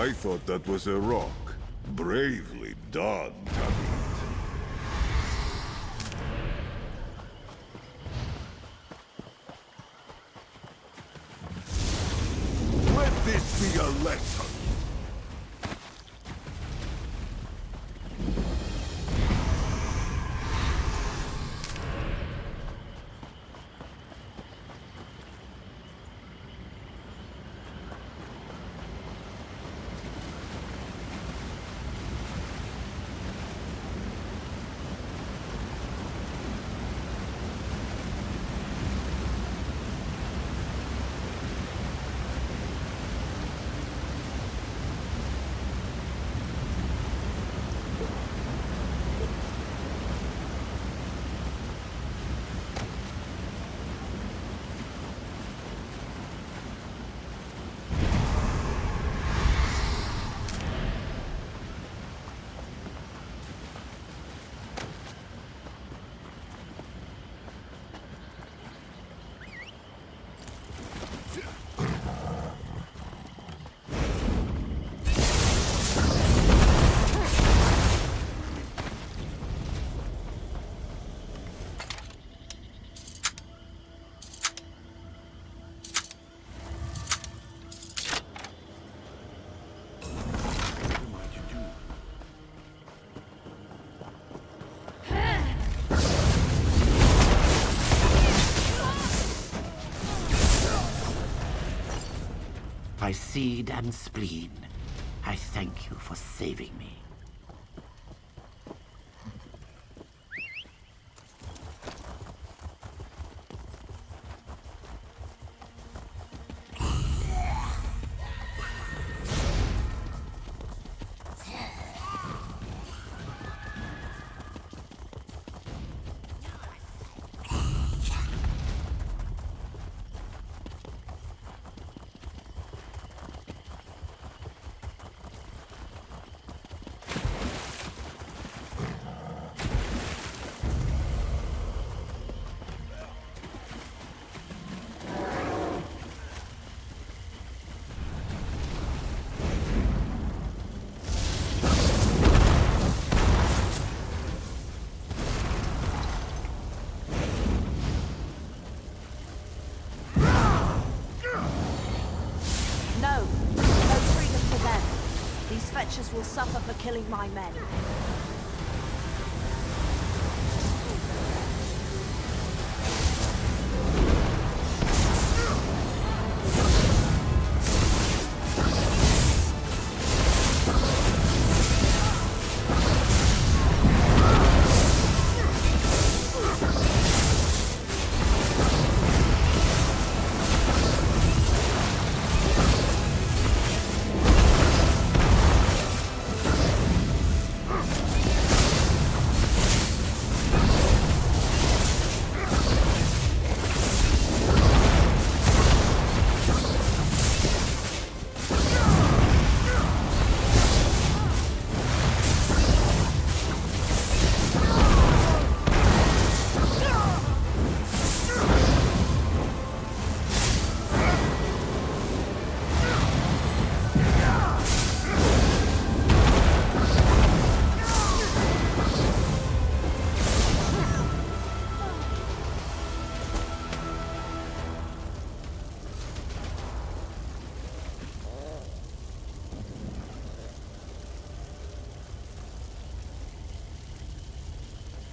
I thought that was a rock. Bravely done, Tamriel. Let this be a lesson. My seed and spleen, I thank you for saving me. Will suffer for killing my men.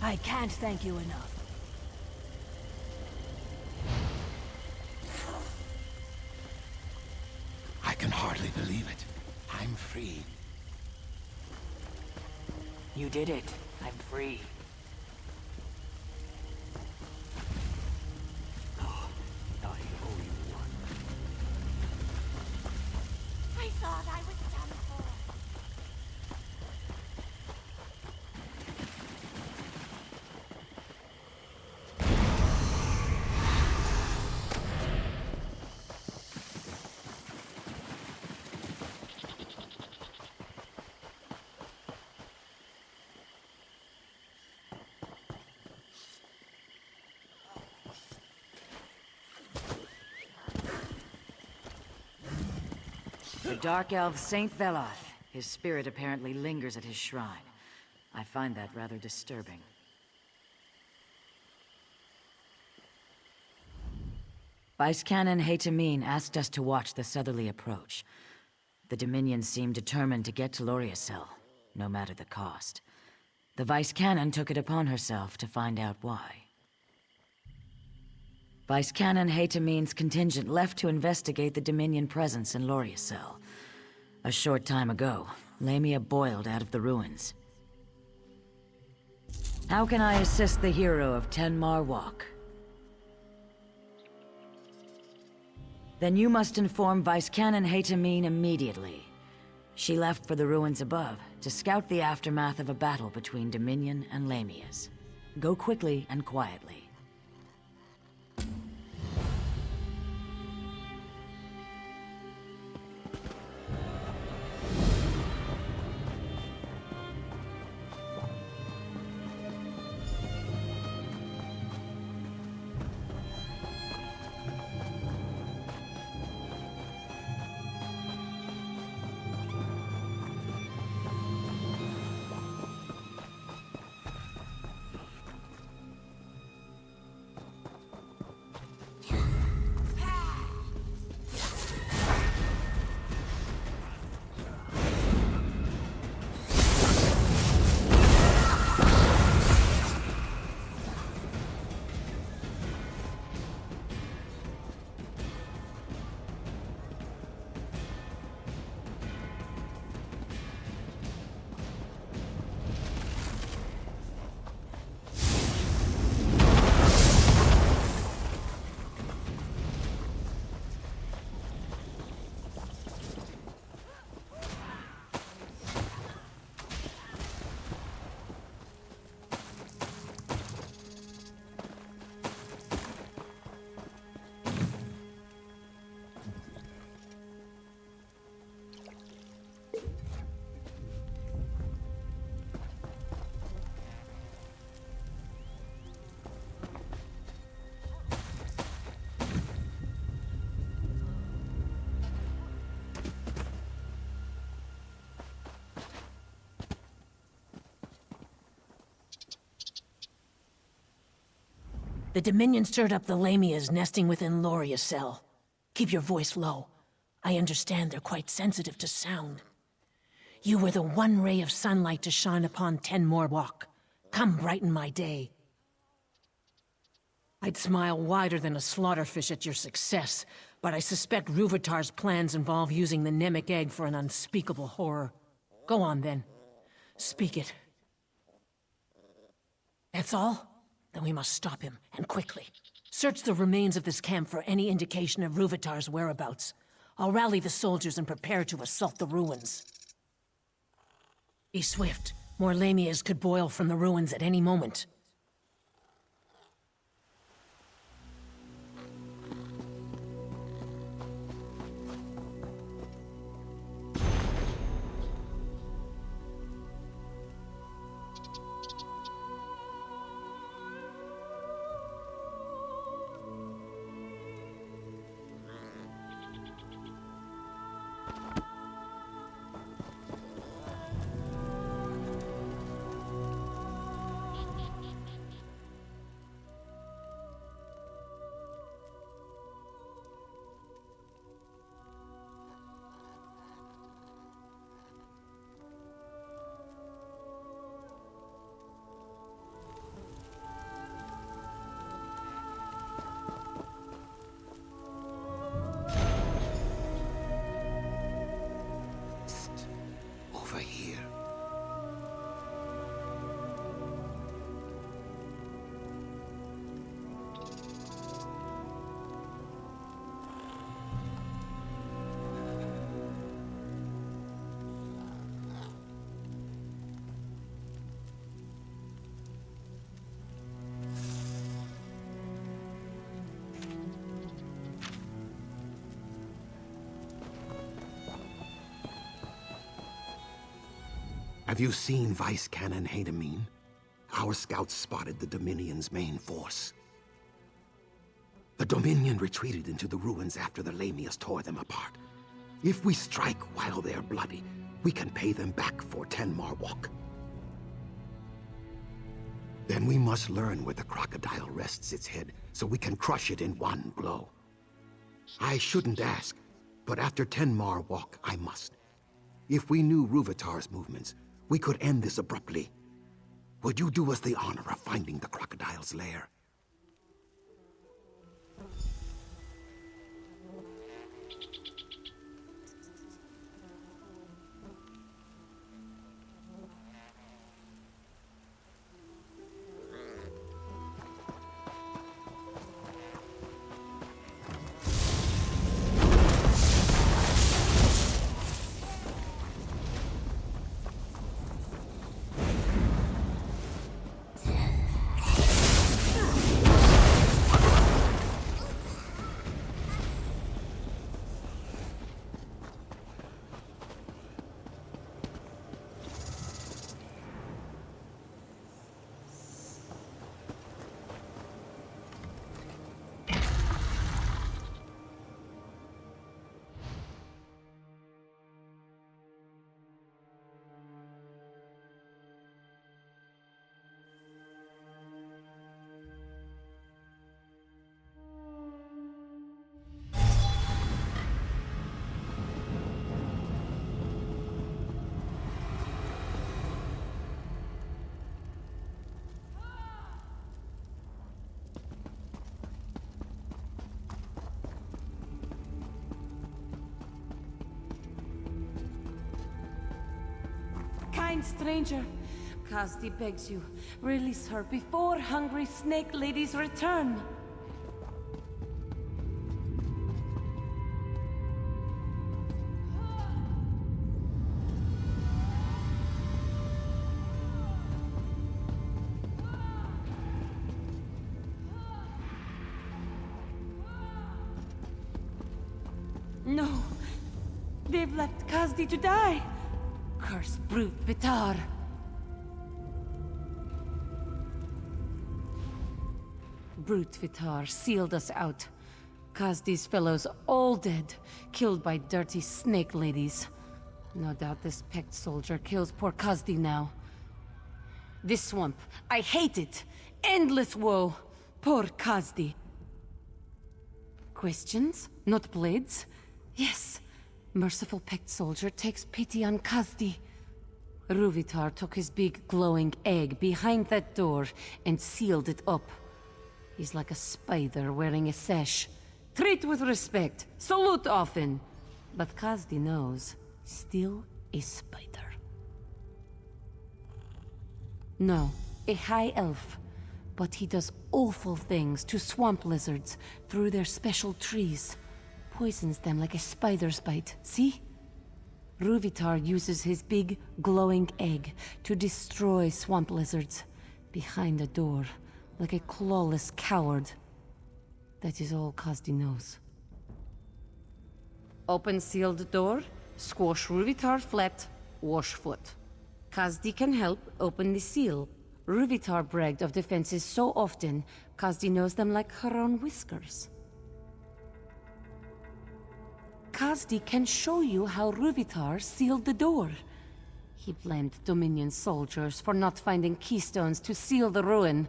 I can't thank you enough. I can hardly believe it. I'm free. You did it. I'm free. Oh, I owe you one. I thought I was done for. The Dark Elf Saint Veloth. His spirit apparently lingers at his shrine. I find that rather disturbing. Vice Canon Haytamine asked us to watch the southerly approach. The Dominion seemed determined to get to Loriacel, no matter the cost. The Vice Canon took it upon herself to find out why. Vice Canon Haytamine's contingent left to investigate the Dominion presence in Loriacel. A short time ago, Lamia boiled out of the ruins. How can I assist the hero of Tenmar Walk? Then you must inform Vice Canon Haytamine immediately. She left for the ruins above to scout the aftermath of a battle between Dominion and Lamias. Go quickly and quietly. The Dominion stirred up the Lamias nesting within Loriacel. Keep your voice low. I understand they're quite sensitive to sound. You were the one ray of sunlight to shine upon Tenmar Walk. Come brighten my day. I'd smile wider than a slaughterfish at your success, but I suspect Ruvatar's plans involve using the Nemic egg for an unspeakable horror. Go on, then. Speak it. That's all? Then we must stop him, and quickly. Search the remains of this camp for any indication of Ruvatar's whereabouts. I'll rally the soldiers and prepare to assault the ruins. Be swift. More Lamias could boil from the ruins at any moment. Have you seen Vice Canon Haytamine? Our scouts spotted the Dominion's main force. The Dominion retreated into the ruins after the Lamias tore them apart. If we strike while they're bloody, we can pay them back for 10 Marwalk. Then we must learn where the crocodile rests its head, so we can crush it in one blow. I shouldn't ask, but after 10 Marwalk, I must. If we knew Ruvitar's movements, we could end this abruptly. Would you do us the honor of finding the crocodile's lair? Kind stranger, Kazdi begs you, release her before hungry snake ladies return. No, they've left Kazdi to die. Curse brute Vitar. Brute Vitar sealed us out. Kazdi's fellows all dead, killed by dirty snake ladies. No doubt this pecked soldier kills poor Kazdi now. This swamp, I hate it! Endless woe! Poor Kazdi. Questions? Not blades? Yes. Merciful pecked soldier takes pity on Kazdi. Ruvitar took his big glowing egg behind that door and sealed it up. He's like a spider wearing a sash. Treat with respect, salute often. But Kazdi knows, still a spider. No, a high elf. But he does awful things to swamp lizards through their special trees. Poisons them like a spider's bite, see? Ruvitar uses his big, glowing egg to destroy swamp lizards behind a door, like a clawless coward. That is all Kazdi knows. Open sealed door, squash Ruvitar flat, wash foot. Kazdi can help open the seal. Ruvitar bragged of defenses so often, Kazdi knows them like her own whiskers. Kazdi can show you how Ruvitar sealed the door. He blamed Dominion soldiers for not finding keystones to seal the ruin,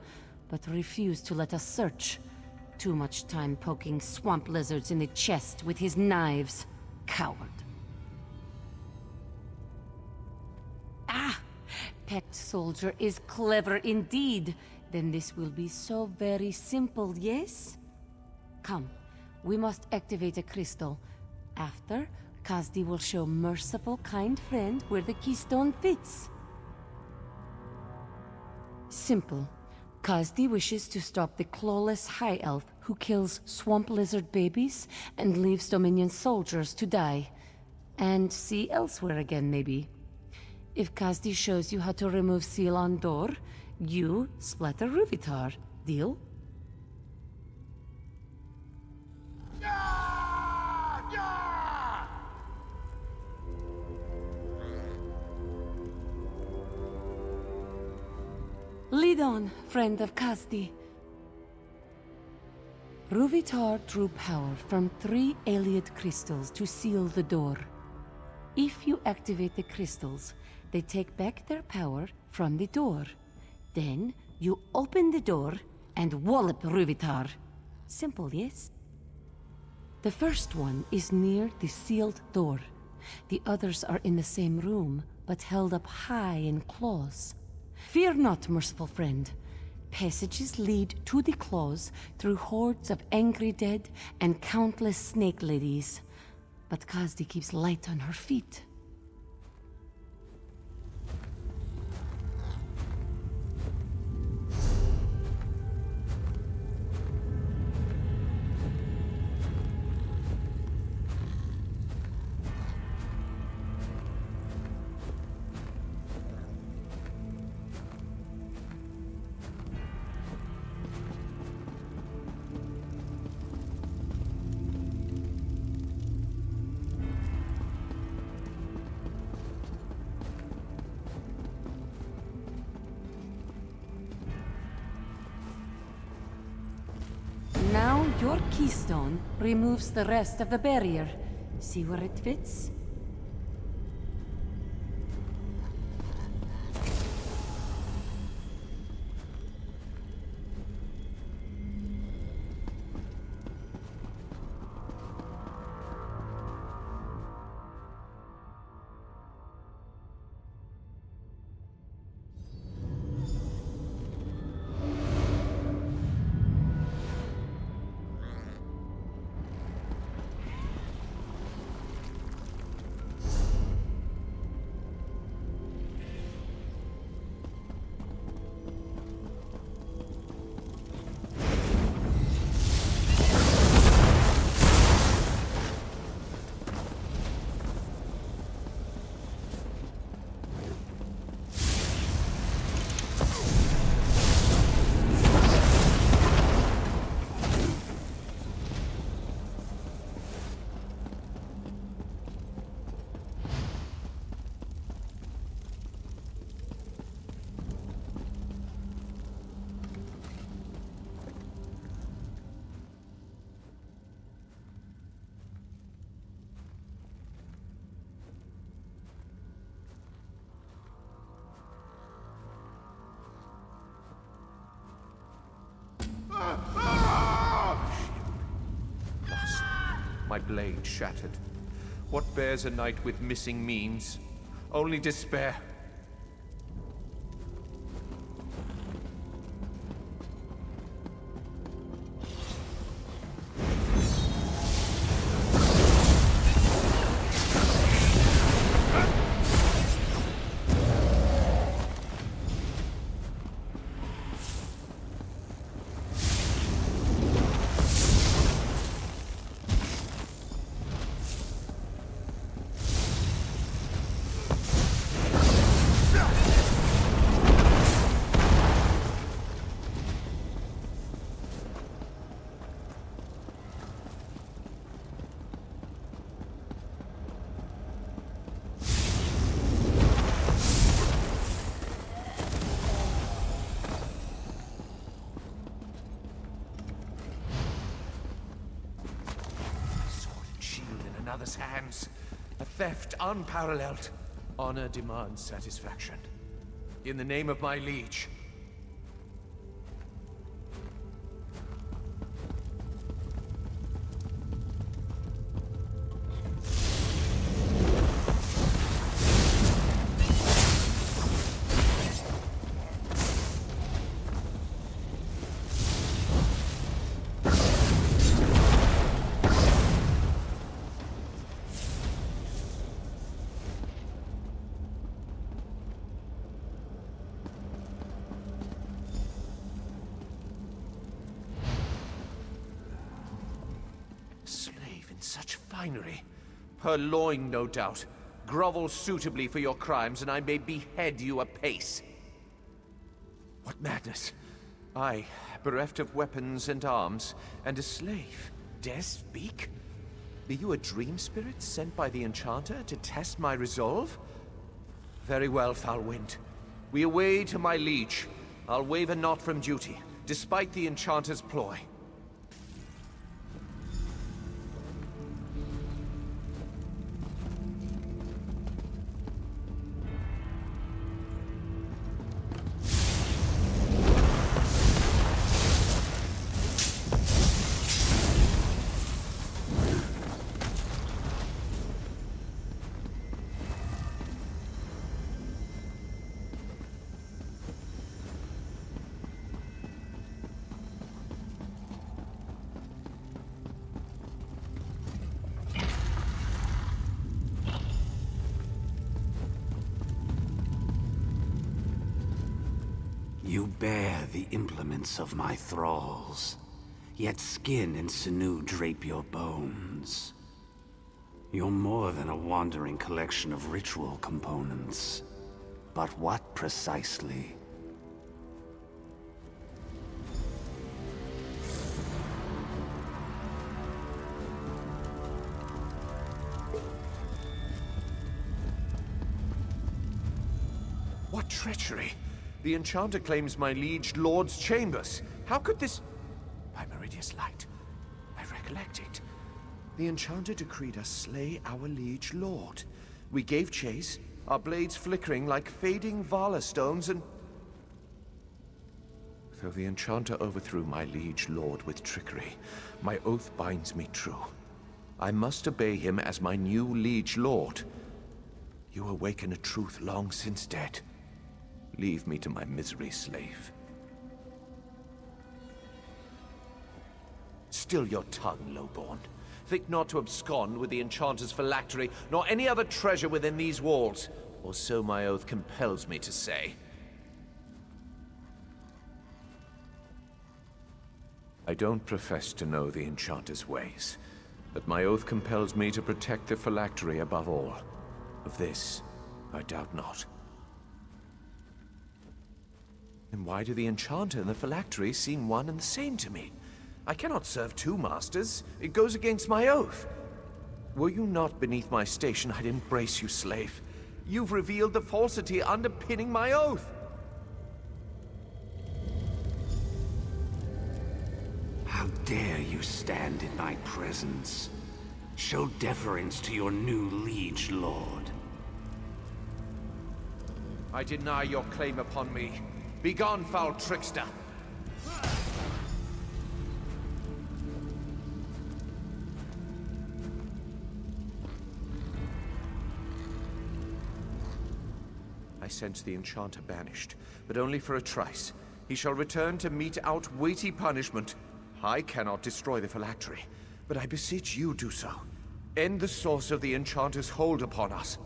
but refused to let us search. Too much time poking swamp lizards in the chest with his knives. Coward. Ah! Pecked soldier is clever indeed. Then this will be so very simple, yes? Come, we must activate a crystal. After, Kazdi will show merciful kind friend where the keystone fits. Simple. Kazdi wishes to stop the clawless high elf who kills swamp lizard babies and leaves Dominion soldiers to die. And see elsewhere again, maybe. If Kazdi shows you how to remove seal on door, you splatter Ruvitar. Deal? Lead on, friend of Kazdi. Ruvitar drew power from 3 Ayleid crystals to seal the door. If you activate the crystals, they take back their power from the door. Then, you open the door and wallop Ruvitar. Simple, yes? The first one is near the sealed door. The others are in the same room, but held up high in claws. Fear not, merciful friend. Passages lead to the claws through hordes of angry dead and countless snake ladies. But Kazdi keeps light on her feet. Now your keystone removes the rest of the barrier. See where it fits? Lost. My blade shattered. What bears a knight with missing means? Only despair. Another's hands. A theft unparalleled. Honor demands satisfaction. In the name of my liege. Such finery. Purloined, no doubt. Grovel suitably for your crimes, and I may behead you apace. What madness! I, bereft of weapons and arms, and a slave, dare speak? Be you a dream spirit sent by the enchanter to test my resolve? Very well, foul wind. We away to my liege. I'll waver not from duty, despite the enchanter's ploy. bear the implements of my thralls, yet skin and sinew drape your bones. You're more than a wandering collection of ritual components. But what precisely? What treachery! The enchanter claims my liege lord's chambers. How could this... By Meridia's light, I recollect it. The enchanter decreed us slay our liege lord. We gave chase, our blades flickering like fading Vala stones, and... Though the enchanter overthrew my liege lord with trickery, my oath binds me true. I must obey him as my new liege lord. You awaken a truth long since dead. Leave me to my misery, slave. Still your tongue, lowborn. Think not to abscond with the enchanter's phylactery, nor any other treasure within these walls, or so my oath compels me to say. I don't profess to know the enchanter's ways, but my oath compels me to protect the phylactery above all. Of this, I doubt not. Then why do the enchanter and the phylactery seem one and the same to me? I cannot serve two masters. It goes against my oath. Were you not beneath my station, I'd embrace you, slave. You've revealed the falsity underpinning my oath. How dare you stand in my presence? Show deference to your new liege lord. I deny your claim upon me. Begone, foul trickster! I sense the enchanter banished, but only for a trice. He shall return to mete out weighty punishment. I cannot destroy the phylactery, but I beseech you do so. End the source of the enchanter's hold upon us.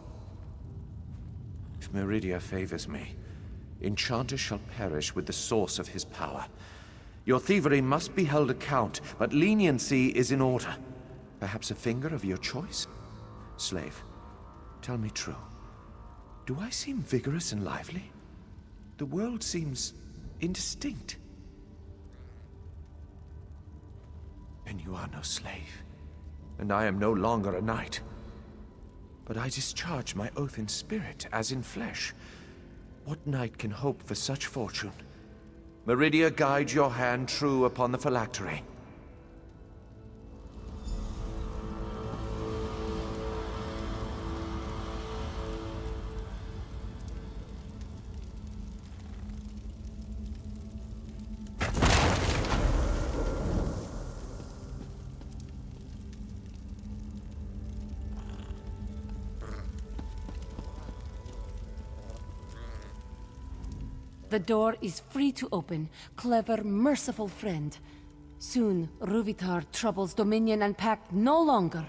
If Meridia favors me, enchanter shall perish with the source of his power. Your thievery must be held account, but leniency is in order. Perhaps a finger of your choice? Slave, tell me true. Do I seem vigorous and lively? The world seems indistinct. Then you are no slave, and I am no longer a knight. But I discharge my oath in spirit as in flesh. What knight can hope for such fortune? Meridia, guide your hand true upon the phylactery. The door is free to open, clever, merciful friend. Soon, Ruvitar troubles Dominion and Pact no longer.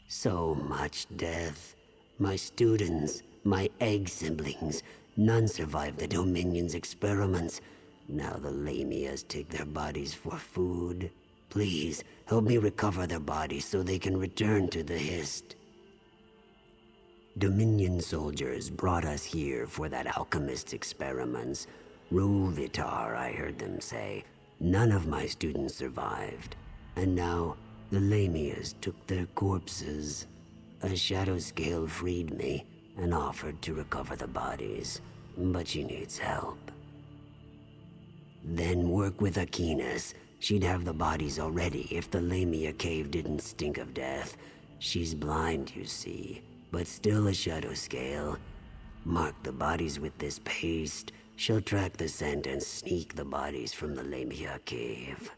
So much death. My students, my egg siblings, none survived the Dominion's experiments. Now the Lamias take their bodies for food. Please, help me recover their bodies so they can return to the Hist. Dominion soldiers brought us here for that alchemist's experiments. Ruvitar, I heard them say. None of my students survived. And now, the Lamias took their corpses. A shadow scale freed me and offered to recover the bodies, but she needs help. Then work with Akinas. She'd have the bodies already if the Lamia cave didn't stink of death. She's blind, you see, but still a shadow scale. Mark the bodies with this paste. She'll track the scent and sneak the bodies from the Lamia cave.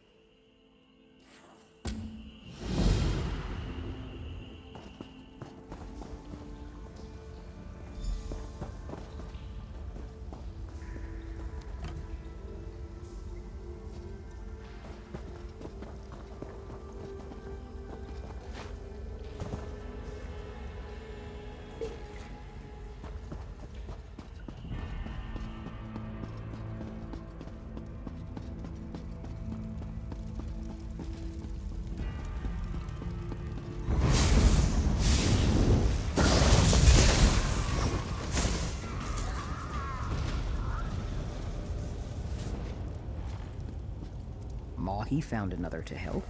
He found another to help.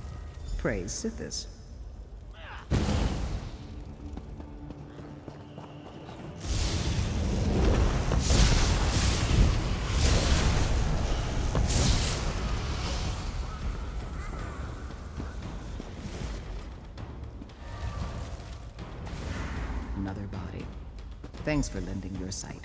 Praise Sithis. Another body. Thanks for lending your sight.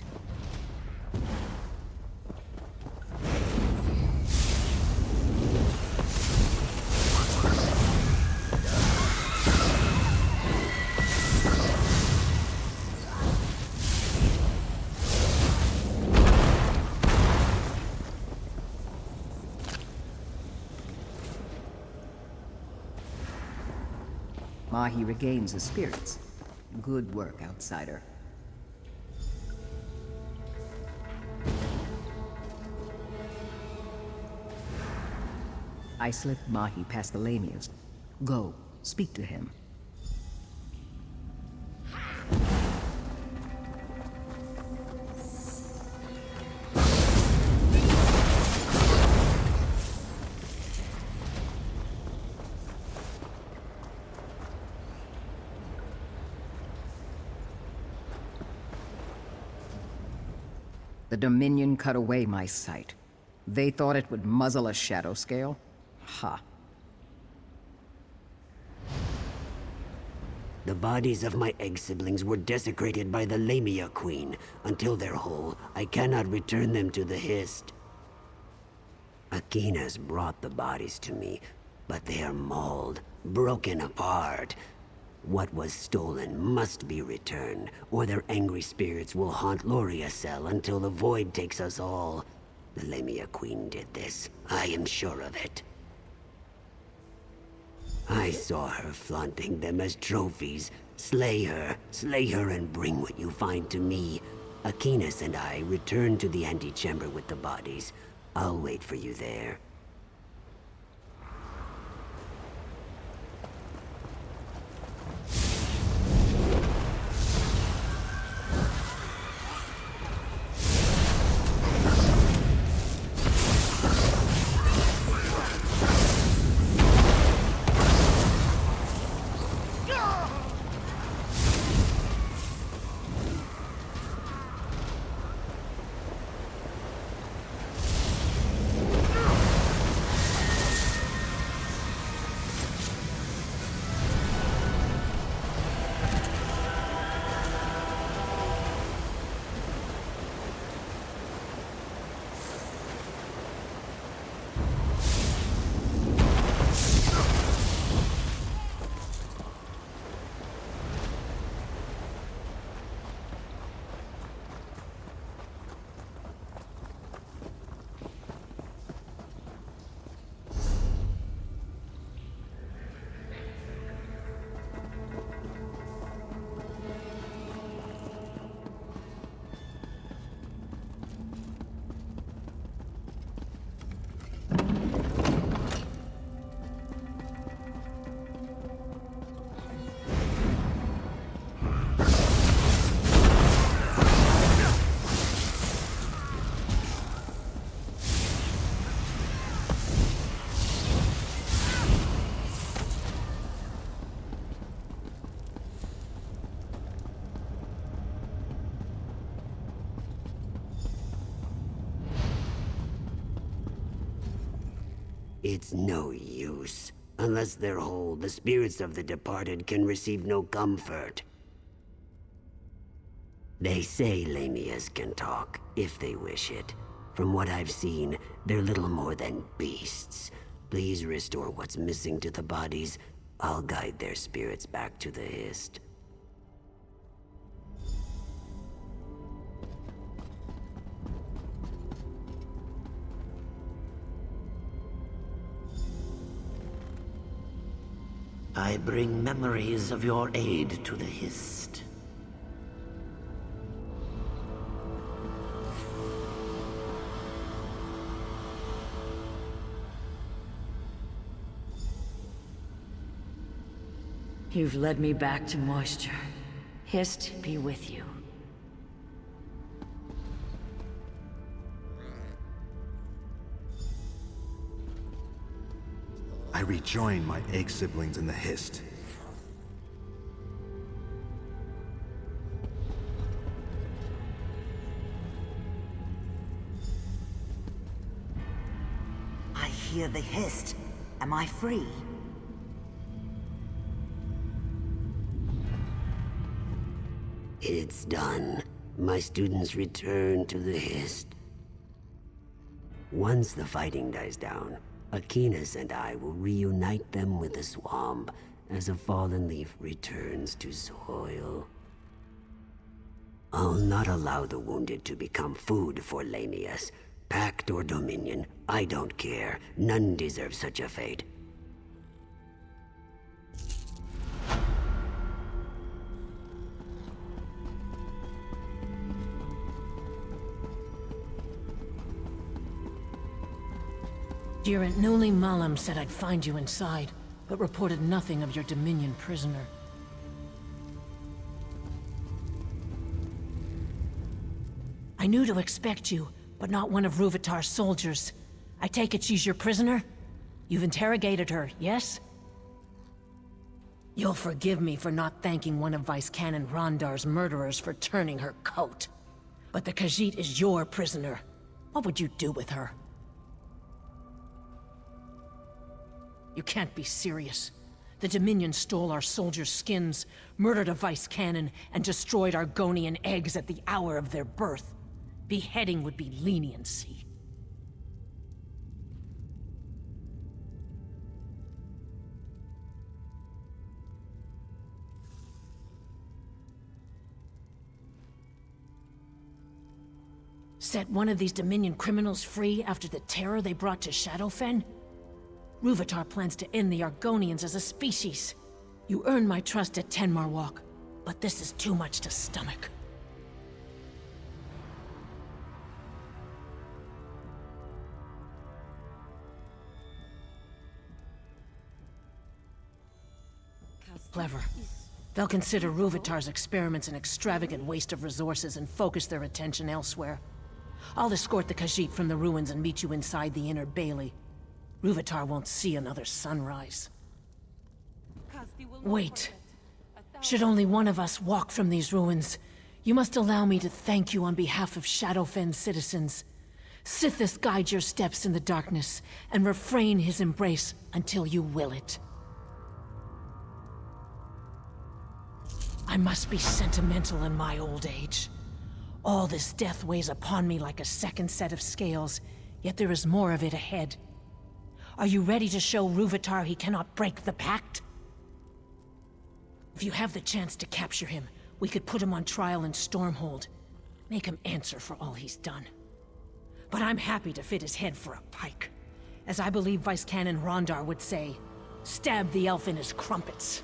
Mahi regains his spirits. Good work, outsider. I slipped Mahi past the Lamias. Go, speak to him. The Dominion cut away my sight. They thought it would muzzle a shadow scale? Ha. The bodies of my egg siblings were desecrated by the Lamia Queen. Until they're whole, I cannot return them to the Hist. Akinas brought the bodies to me, but they are mauled, broken apart. What was stolen must be returned, or their angry spirits will haunt Loriacel until the void takes us all. The Lamia Queen did this. I am sure of it. I saw her flaunting them as trophies. Slay her and bring what you find to me. Akinas and I return to the antechamber with the bodies. I'll wait for you there. It's no use. Unless they're whole, the spirits of the departed can receive no comfort. They say Lamias can talk, if they wish it. From what I've seen, they're little more than beasts. Please restore what's missing to the bodies. I'll guide their spirits back to the Hist. I bring memories of your aid to the Hist. You've led me back to moisture. Hist be with you. I rejoin my egg siblings in the Hist. I hear the Hist. Am I free? It's done. My students return to the Hist. Once the fighting dies down, Aquinas and I will reunite them with the swamp as a fallen leaf returns to soil. I'll not allow the wounded to become food for Lamias. Pact or Dominion, I don't care. None deserve such a fate. Jirant Nuli Malam said I'd find you inside, but reported nothing of your Dominion prisoner. I knew to expect you, but not one of Rúvitar's soldiers. I take it she's your prisoner? You've interrogated her, yes? You'll forgive me for not thanking one of Vice Canon Rondar's murderers for turning her coat. But the Khajiit is your prisoner. What would you do with her? You can't be serious. The Dominion stole our soldiers' skins, murdered a Vice Canon, and destroyed Argonian eggs at the hour of their birth. Beheading would be leniency. Set one of these Dominion criminals free after the terror they brought to Shadowfen? Rúvitar plans to end the Argonians as a species. You earned my trust at Tenmar Walk, but this is too much to stomach. Clever. They'll consider Rúvitar's experiments an extravagant waste of resources and focus their attention elsewhere. I'll escort the Khajiit from the ruins and meet you inside the inner bailey. Rúvitar won't see another sunrise. Wait. Should only one of us walk from these ruins, you must allow me to thank you on behalf of Shadowfen citizens. Sithis guide your steps in the darkness, and refrain his embrace until you will it. I must be sentimental in my old age. All this death weighs upon me like a second set of scales, yet there is more of it ahead. Are you ready to show Rúvitar he cannot break the pact? If you have the chance to capture him, we could put him on trial in Stormhold. Make him answer for all he's done. But I'm happy to fit his head for a pike. As I believe Vice Canon Rondar would say, stab the elf in his crumpets.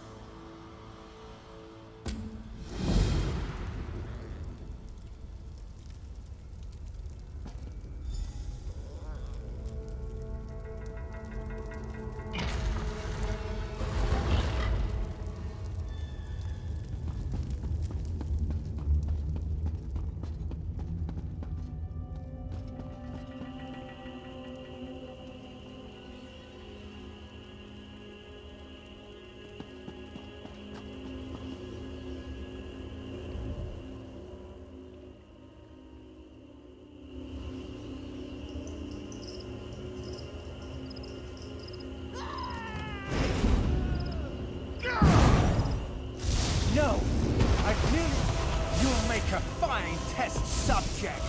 fine test subject.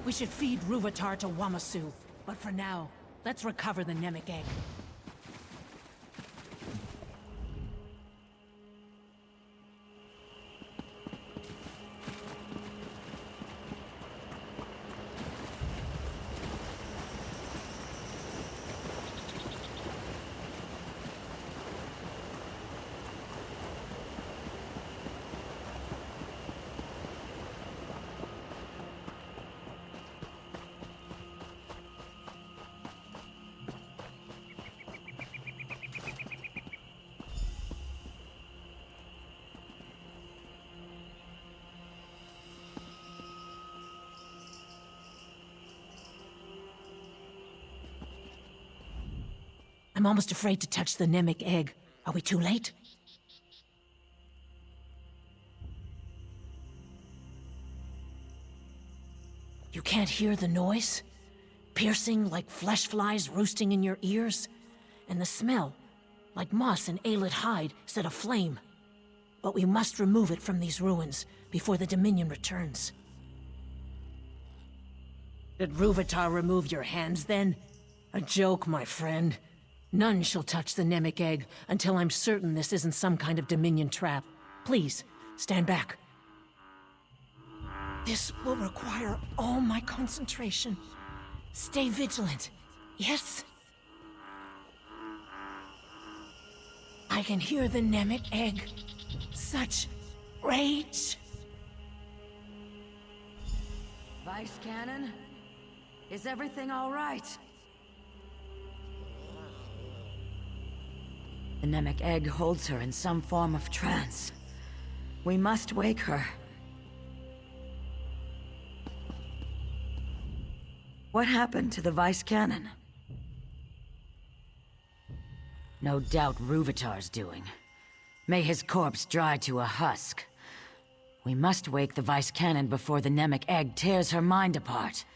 We should feed Ruvatar to Wamasu, but for now, let's recover the Nemec egg. I'm almost afraid to touch the Nemec egg. Are we too late? You can't hear the noise? Piercing like flesh flies roosting in your ears? And the smell, like moss and ailed hide set aflame. But we must remove it from these ruins before the Dominion returns. Did Ruvatar remove your hands then? A joke, my friend. None shall touch the Nemec egg until I'm certain this isn't some kind of Dominion trap. Please, stand back. This will require all my concentration. Stay vigilant, yes? I can hear the Nemec egg. Such rage. Vice Cannon? Is everything all right? The Nemec egg holds her in some form of trance. We must wake her. What happened to the Vice Cannon? No doubt Ruvatar's doing. May his corpse dry to a husk. We must wake the Vice Cannon before the Nemec egg tears her mind apart.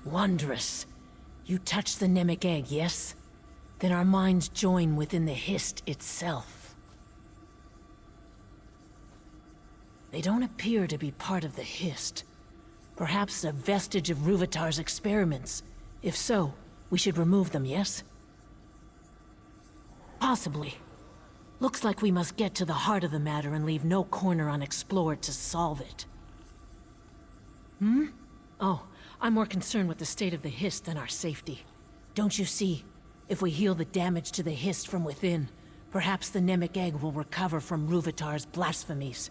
Wondrous. You touched the Nemec egg, yes? Then our minds join within the Hist itself. They don't appear to be part of the Hist. Perhaps a vestige of Ruvatar's experiments. If so, we should remove them, yes? Possibly. Looks like we must get to the heart of the matter and leave no corner unexplored to solve it. Oh, I'm more concerned with the state of the Hist than our safety. Don't you see? If we heal the damage to the Hist from within, perhaps the Nemec egg will recover from Ruvatar's blasphemies.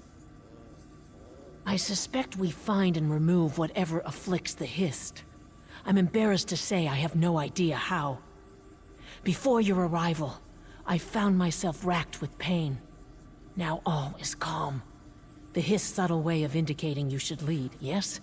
I suspect we find and remove whatever afflicts the Hist. I'm embarrassed to say I have no idea how. Before your arrival, I found myself racked with pain. Now all is calm. The Hist's subtle way of indicating you should lead, yes?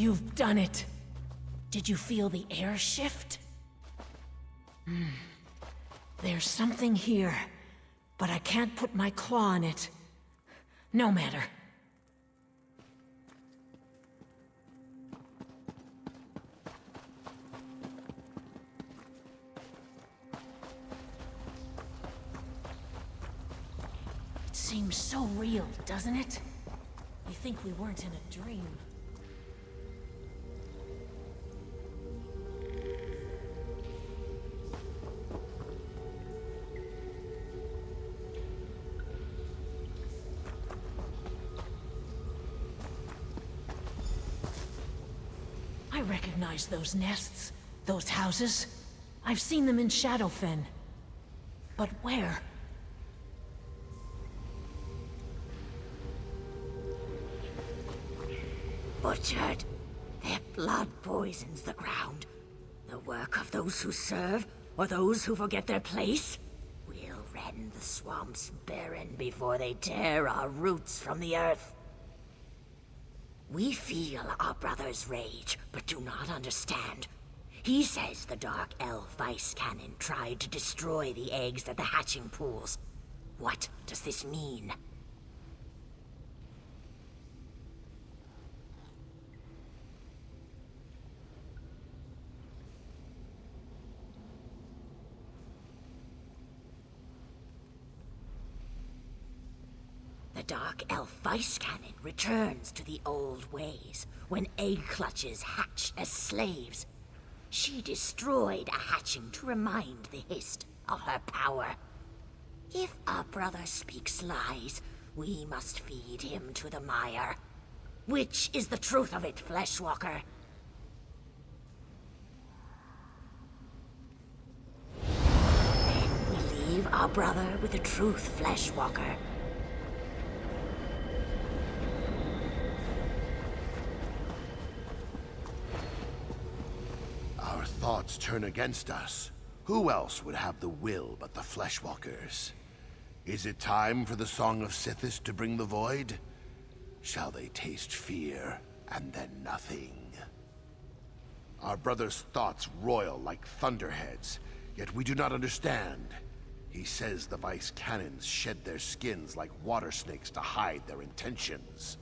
You've done it. Did you feel the air shift? There's something here, but I can't put my claw on it. No matter. It seems so real, doesn't it? You think we weren't in a dream. I recognize those nests, those houses. I've seen them in Shadowfen. But where? Butchered. Their blood poisons the ground. The work of those who serve, or those who forget their place. We'll rend the swamps barren before they tear our roots from the earth. We feel our brother's rage, but do not understand. He says the Dark Elf Vice Cannon tried to destroy the eggs at the hatching pools. What does this mean? The Dark Elf Vice Cannon returns to the old ways, when egg clutches hatched as slaves. She destroyed a hatching to remind the Hist of her power. If our brother speaks lies, we must feed him to the mire. Which is the truth of it, Fleshwalker? Then we leave our brother with the truth, Fleshwalker. Our thoughts turn against us. Who else would have the will but the Fleshwalkers? Is it time for the Song of Sithis to bring the void? Shall they taste fear, and then nothing? Our brother's thoughts roil like thunderheads, yet we do not understand. He says the Vice Cannons shed their skins like water snakes to hide their intentions.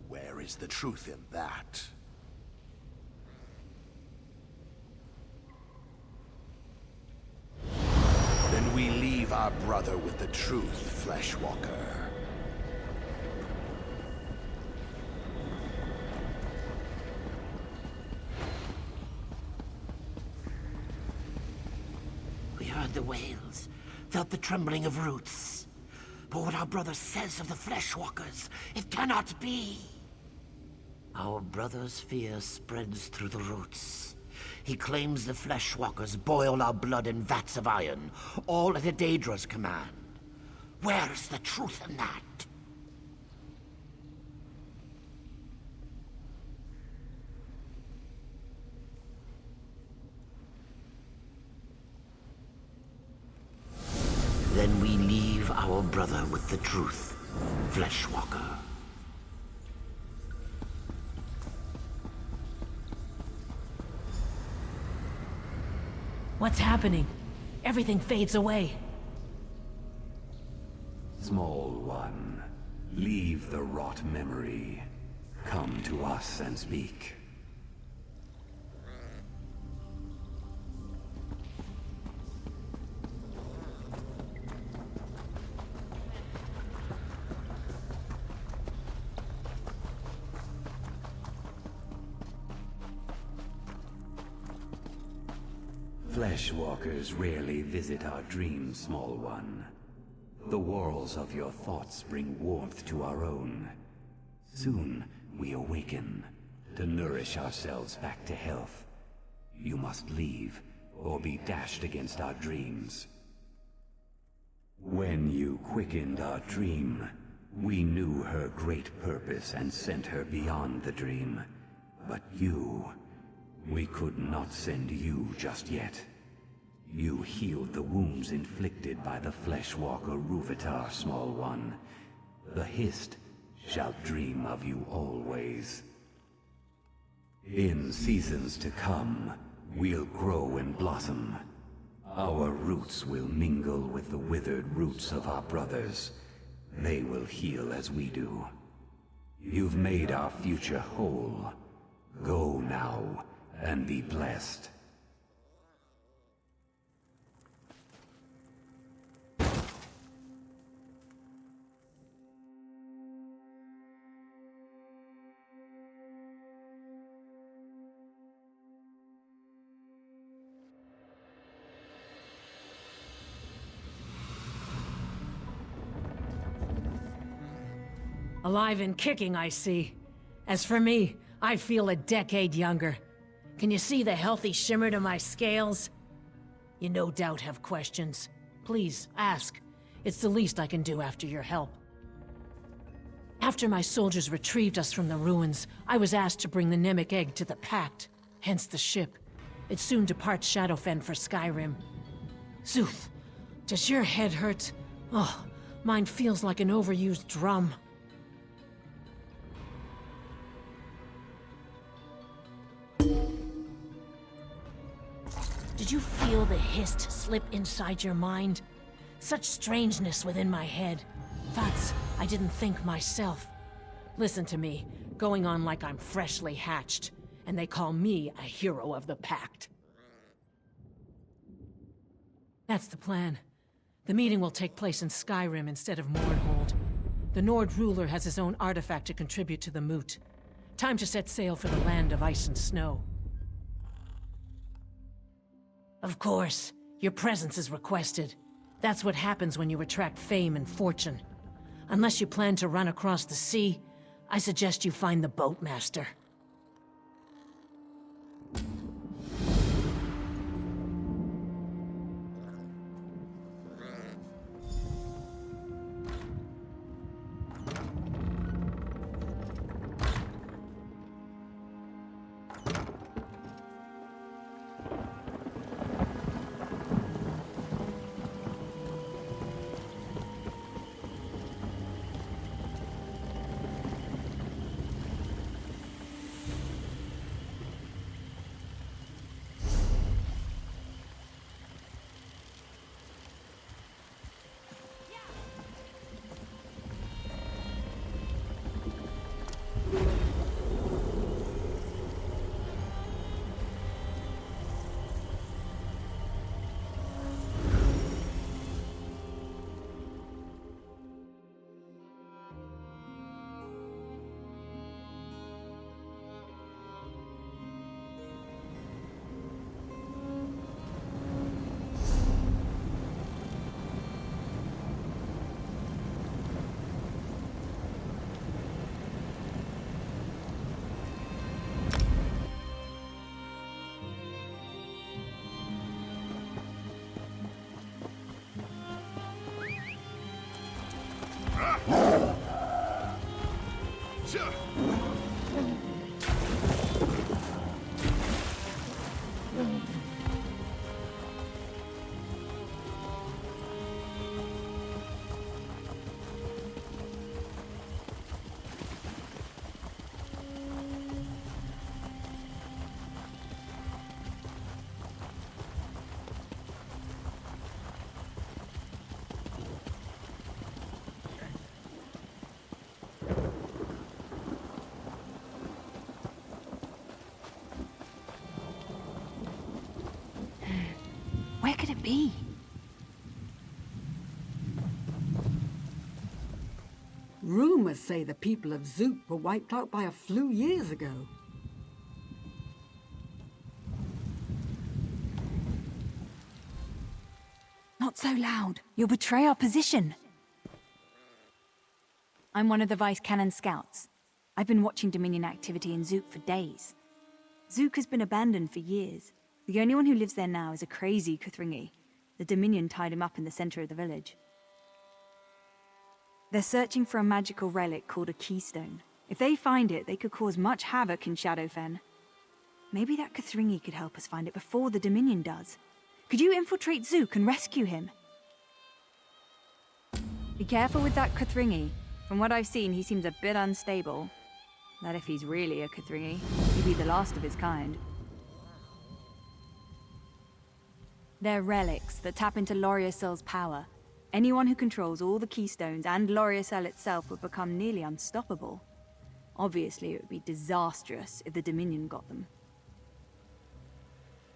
Where is the truth in that? Then we leave our brother with the truth, Fleshwalker. We heard the wails, felt the trembling of roots. But what our brother says of the Fleshwalkers, it cannot be. Our brother's fear spreads through the roots. He claims the Fleshwalkers boil our blood in vats of iron, all at Daedra's command. Where is the truth in that? Then we leave our brother with the truth, Fleshwalker. What's happening? Everything fades away. Small one, leave the rot memory. Come to us and speak. Fleshwalkers rarely visit our dreams, small one. The walls of your thoughts bring warmth to our own. Soon we awaken, to nourish ourselves back to health. You must leave, or be dashed against our dreams. When you quickened our dream, we knew her great purpose and sent her beyond the dream. But you... we could not send you just yet. You healed the wounds inflicted by the Fleshwalker Rúvitar, small one. The Hist shall dream of you always. In seasons to come, we'll grow and blossom. Our roots will mingle with the withered roots of our brothers. They will heal as we do. You've made our future whole. Go now, and be blessed. Alive and kicking, I see. As for me, I feel a decade younger. Can you see the healthy shimmer to my scales? You no doubt have questions. Please, ask. It's the least I can do after your help. After my soldiers retrieved us from the ruins, I was asked to bring the Nemic egg to the Pact, hence the ship. It soon departs Shadowfen for Skyrim. Zuth, does your head hurt? Oh, mine feels like an overused drum. Did you feel the hist slip inside your mind? Such strangeness within my head. Thoughts I didn't think myself. Listen to me, going on like I'm freshly hatched, and they call me a hero of the Pact. That's the plan. The meeting will take place in Skyrim instead of Mournhold. The Nord ruler has his own artifact to contribute to the moot. Time to set sail for the land of ice and snow. Of course, your presence is requested. That's what happens when you attract fame and fortune. Unless you plan to run across the sea, I suggest you find the boatmaster. Where could it be? Rumors say the people of Zoop were wiped out by a flu years ago. Not so loud. You'll betray our position. I'm one of the Vice Cannon scouts. I've been watching Dominion activity in Zoop for days. Zook has been abandoned for years. The only one who lives there now is a crazy Kuthringi. The Dominion tied him up in the center of the village. They're searching for a magical relic called a keystone. If they find it, they could cause much havoc in Shadowfen. Maybe that Kuthringi could help us find it before the Dominion does. Could you infiltrate Zook and rescue him? Be careful with that Kuthringi. From what I've seen, he seems a bit unstable. That if he's really a Kithringi, he'd be the last of his kind. They're relics that tap into Loriacel's power. Anyone who controls all the keystones and Loriacel itself would become nearly unstoppable. Obviously, it would be disastrous if the Dominion got them.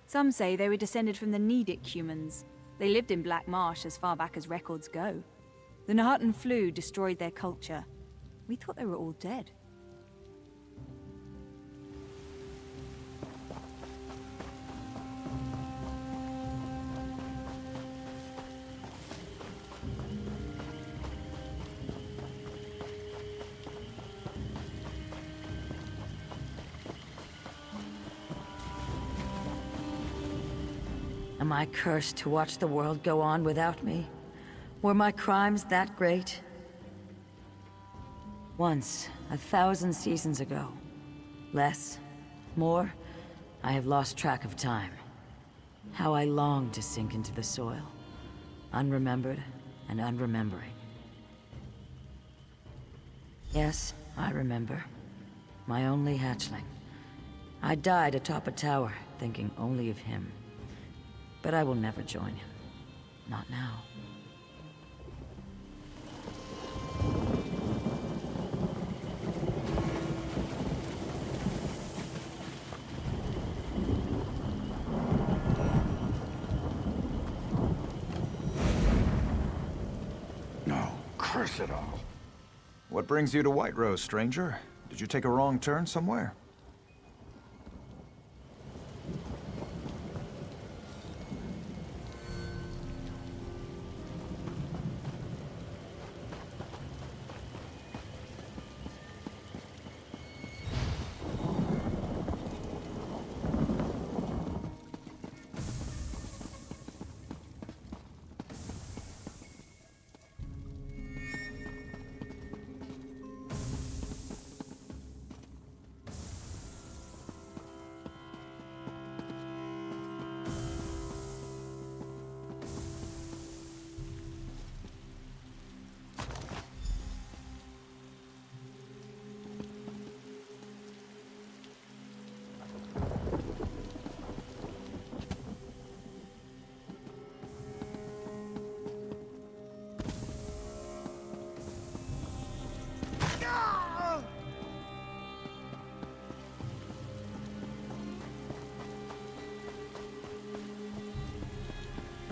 Some say they were descended from the Nedic humans. They lived in Black Marsh as far back as records go. The Nahatan flu destroyed their culture. We thought they were all dead. Am I cursed to watch the world go on without me? Were my crimes that great? Once, 1,000 seasons ago. Less, more, I have lost track of time. How I long to sink into the soil, unremembered and unremembering. Yes, I remember. My only hatchling. I died atop a tower, thinking only of him. But I will never join him. Not now. No, curse it all. What brings you to White Rose, stranger? Did you take a wrong turn somewhere?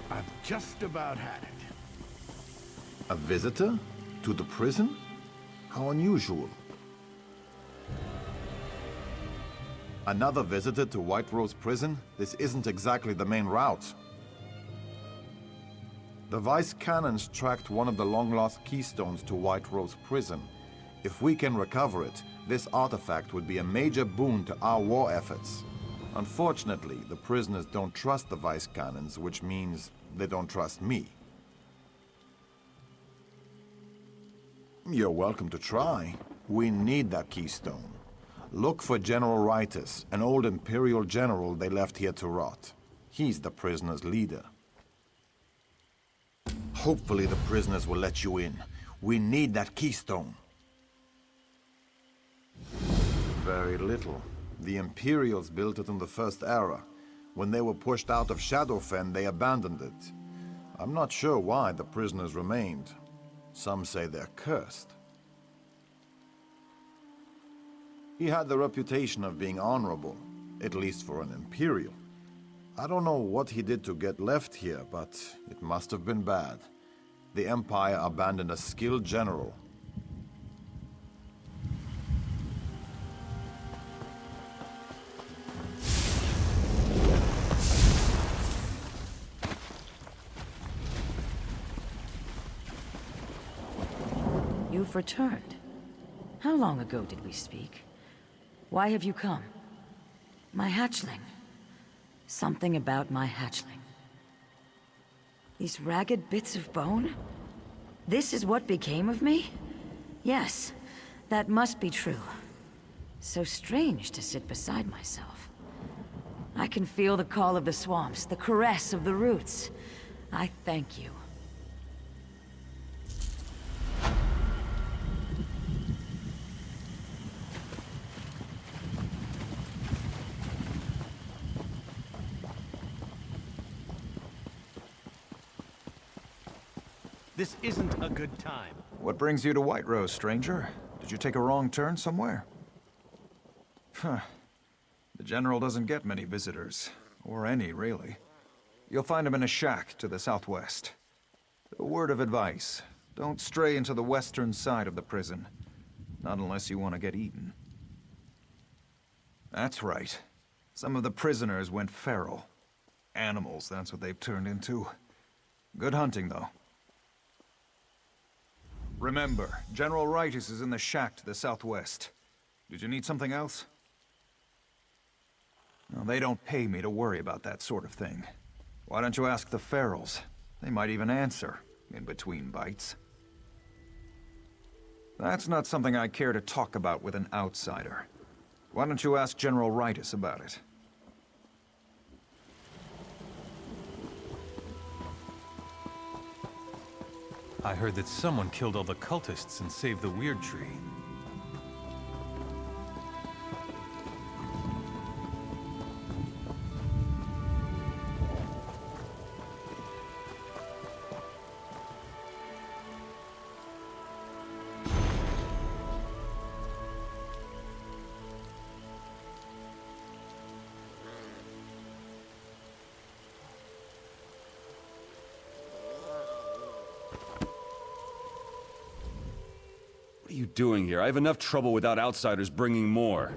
I've just about had it. A visitor? To the prison? How unusual. Another visitor to White Rose Prison? This isn't exactly the main route. The Vice Cannons tracked one of the long-lost keystones to White Rose Prison. If we can recover it, this artifact would be a major boon to our war efforts. Unfortunately, the prisoners don't trust the Vice Cannons, which means they don't trust me. You're welcome to try. We need that keystone. Look for General Ritus, an old Imperial general they left here to rot. He's the prisoners' leader. Hopefully the prisoners will let you in. We need that keystone. Very little. The Imperials built it in the First Era. When they were pushed out of Shadowfen, they abandoned it. I'm not sure why the prisoners remained. Some say they're cursed. He had the reputation of being honorable, at least for an Imperial. I don't know what he did to get left here, but it must have been bad. The Empire abandoned a skilled general. You've returned. How long ago did we speak? Why have you come? My hatchling. Something about my hatchling. These ragged bits of bone? This is what became of me? Yes, that must be true. So strange to sit beside myself. I can feel the call of the swamps, the caress of the roots. I thank you. This isn't a good time. What brings you to White Rose, stranger? Did you take a wrong turn somewhere? Huh. The General doesn't get many visitors. Or any, really. You'll find him in a shack to the southwest. A word of advice. Don't stray into the western side of the prison. Not unless you want to get eaten. That's right. Some of the prisoners went feral. Animals, that's what they've turned into. Good hunting, though. Remember, General Ritus is in the shack to the southwest. Did you need something else? No, they don't pay me to worry about that sort of thing. Why don't you ask the ferals? They might even answer, in between bites. That's not something I care to talk about with an outsider. Why don't you ask General Ritus about it? I heard that someone killed all the cultists and saved the weird tree. What are you doing here? I have enough trouble without outsiders bringing more.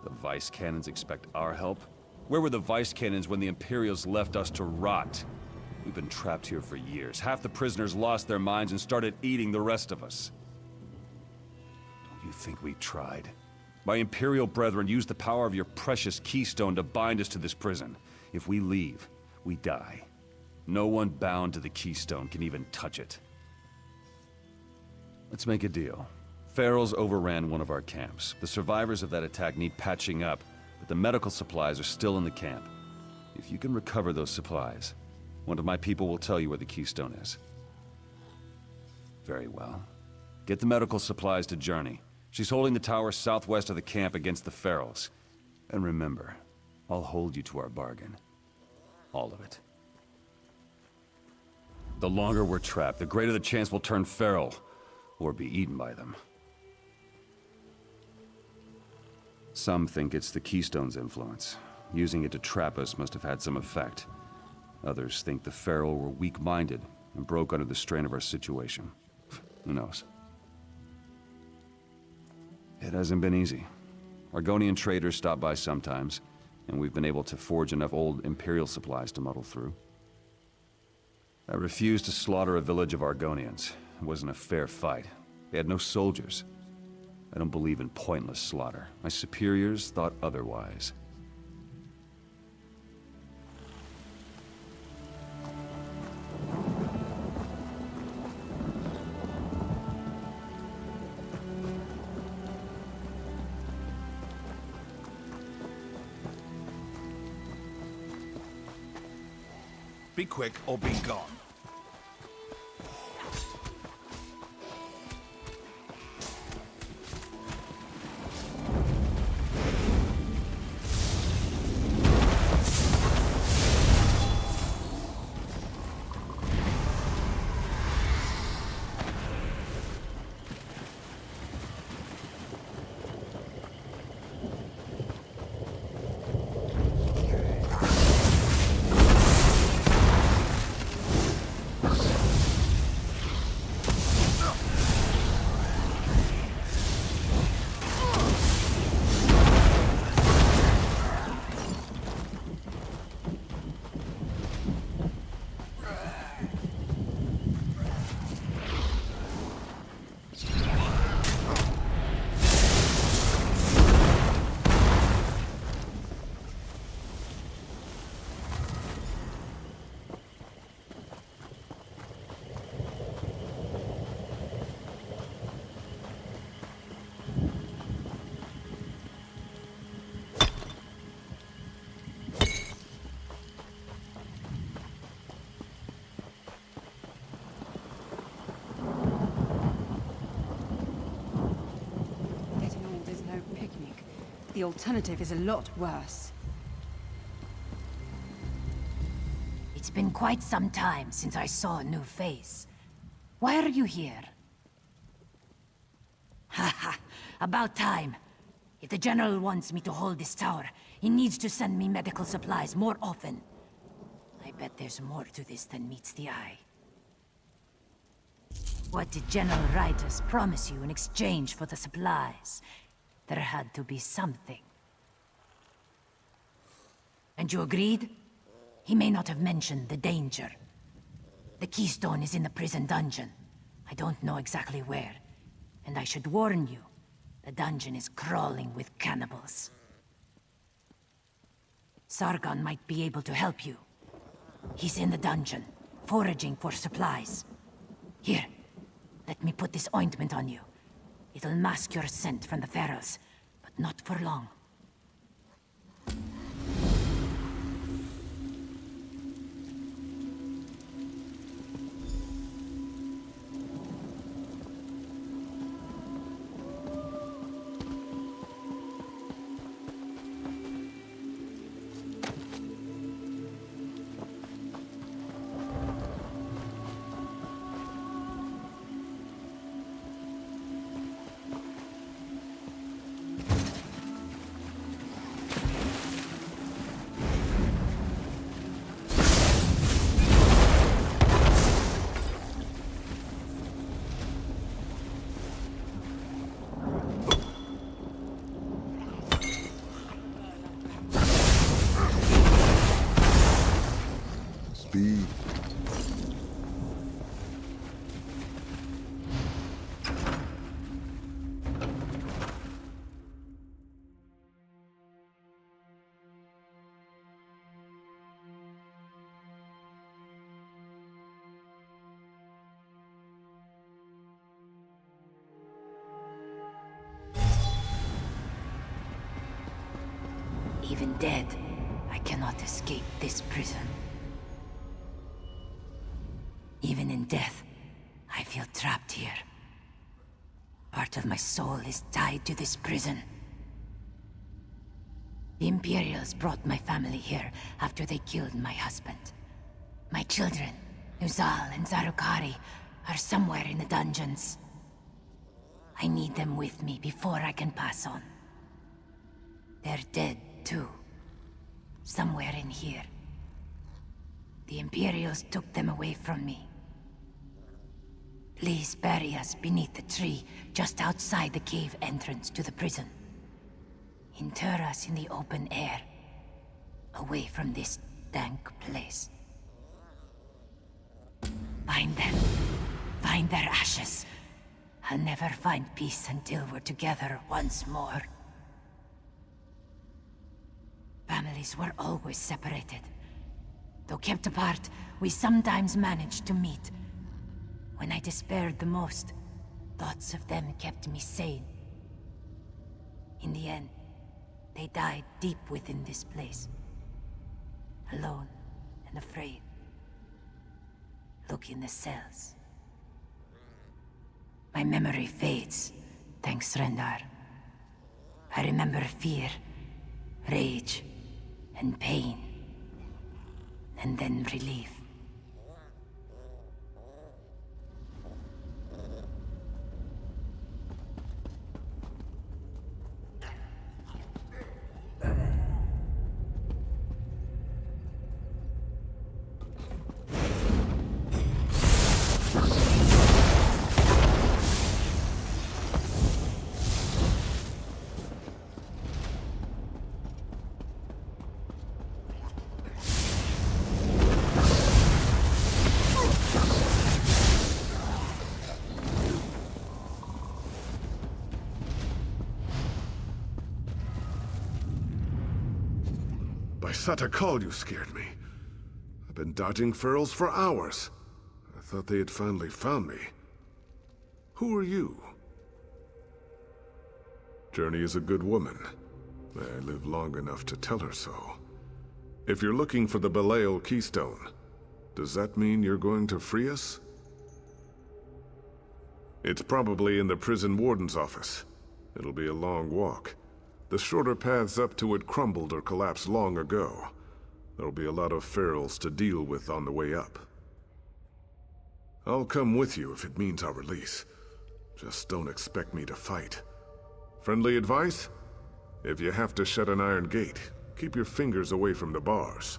The Vice Cannons expect our help? Where were the Vice Cannons when the Imperials left us to rot? We've been trapped here for years. Half the prisoners lost their minds and started eating the rest of us. Don't you think we tried? My Imperial brethren used the power of your precious keystone to bind us to this prison. If we leave, we die. No one bound to the keystone can even touch it. Let's make a deal. Ferals overran one of our camps. The survivors of that attack need patching up, but the medical supplies are still in the camp. If you can recover those supplies, one of my people will tell you where the keystone is. Very well. Get the medical supplies to Journey. She's holding the tower southwest of the camp against the Ferals. And remember, I'll hold you to our bargain. All of it. The longer we're trapped, the greater the chance we'll turn feral. Or be eaten by them. Some think it's the Keystone's influence. Using it to trap us must have had some effect. Others think the Feral were weak-minded and broke under the strain of our situation. Who knows? It hasn't been easy. Argonian traders stop by sometimes, and we've been able to forge enough old Imperial supplies to muddle through. I refused to slaughter a village of Argonians. It wasn't a fair fight. They had no soldiers. I don't believe in pointless slaughter. My superiors thought otherwise. Be quick or be gone. The alternative is a lot worse. It's been quite some time since I saw a new face. Why are you here? Haha, about time. If the General wants me to hold this tower, he needs to send me medical supplies more often. I bet there's more to this than meets the eye. What did General Rytus promise you in exchange for the supplies? There had to be something. And you agreed? He may not have mentioned the danger. The keystone is in the prison dungeon. I don't know exactly where. And I should warn you, the dungeon is crawling with cannibals. Sargon might be able to help you. He's in the dungeon, foraging for supplies. Here, let me put this ointment on you. It'll mask your scent from the ferals, but not for long. Speed. Even dead, I cannot escape this prison. Even in death, I feel trapped here. Part of my soul is tied to this prison. The Imperials brought my family here after they killed my husband. My children, Nuzal and Zarukari, are somewhere in the dungeons. I need them with me before I can pass on. They're dead, too. Somewhere in here. The Imperials took them away from me. Please bury us beneath the tree just outside the cave entrance to the prison. Inter us in the open air, away from this dank place. Find them. Find their ashes. I'll never find peace until we're together once more. Families were always separated. Though kept apart, we sometimes managed to meet. When I despaired the most, thoughts of them kept me sane. In the end, they died deep within this place. Alone and afraid. Look in the cells. My memory fades, thanks Rendar. I remember fear, rage, and pain. And then relief. By Satakal, you scared me. I've been dodging ferals for hours. I thought they had finally found me. Who are you? Journey is a good woman. May I live long enough to tell her so. If you're looking for the Belial Keystone, does that mean you're going to free us? It's probably in the prison warden's office. It'll be a long walk. The shorter paths up to it crumbled or collapsed long ago. There'll be a lot of ferals to deal with on the way up. I'll come with you if it means our release. Just don't expect me to fight. Friendly advice? If you have to shut an iron gate, keep your fingers away from the bars.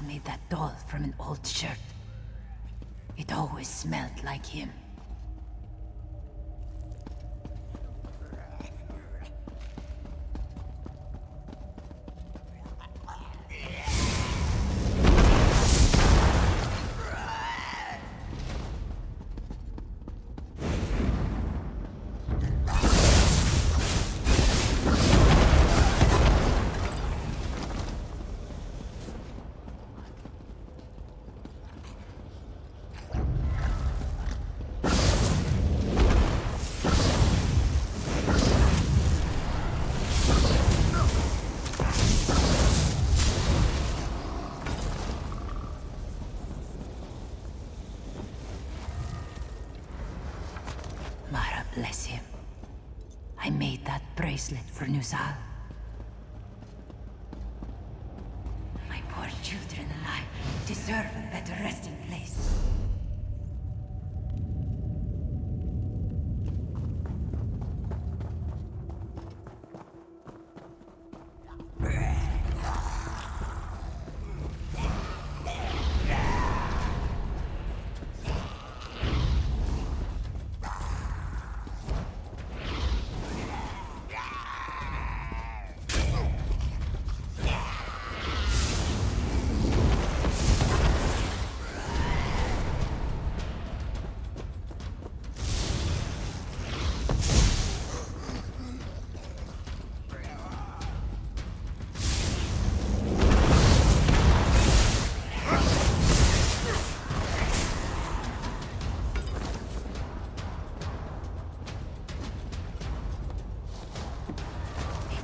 Made that doll from an old shirt. It always smelled like him. Bless him. I made that bracelet for Nuzal. My poor children and I deserve a better resting place.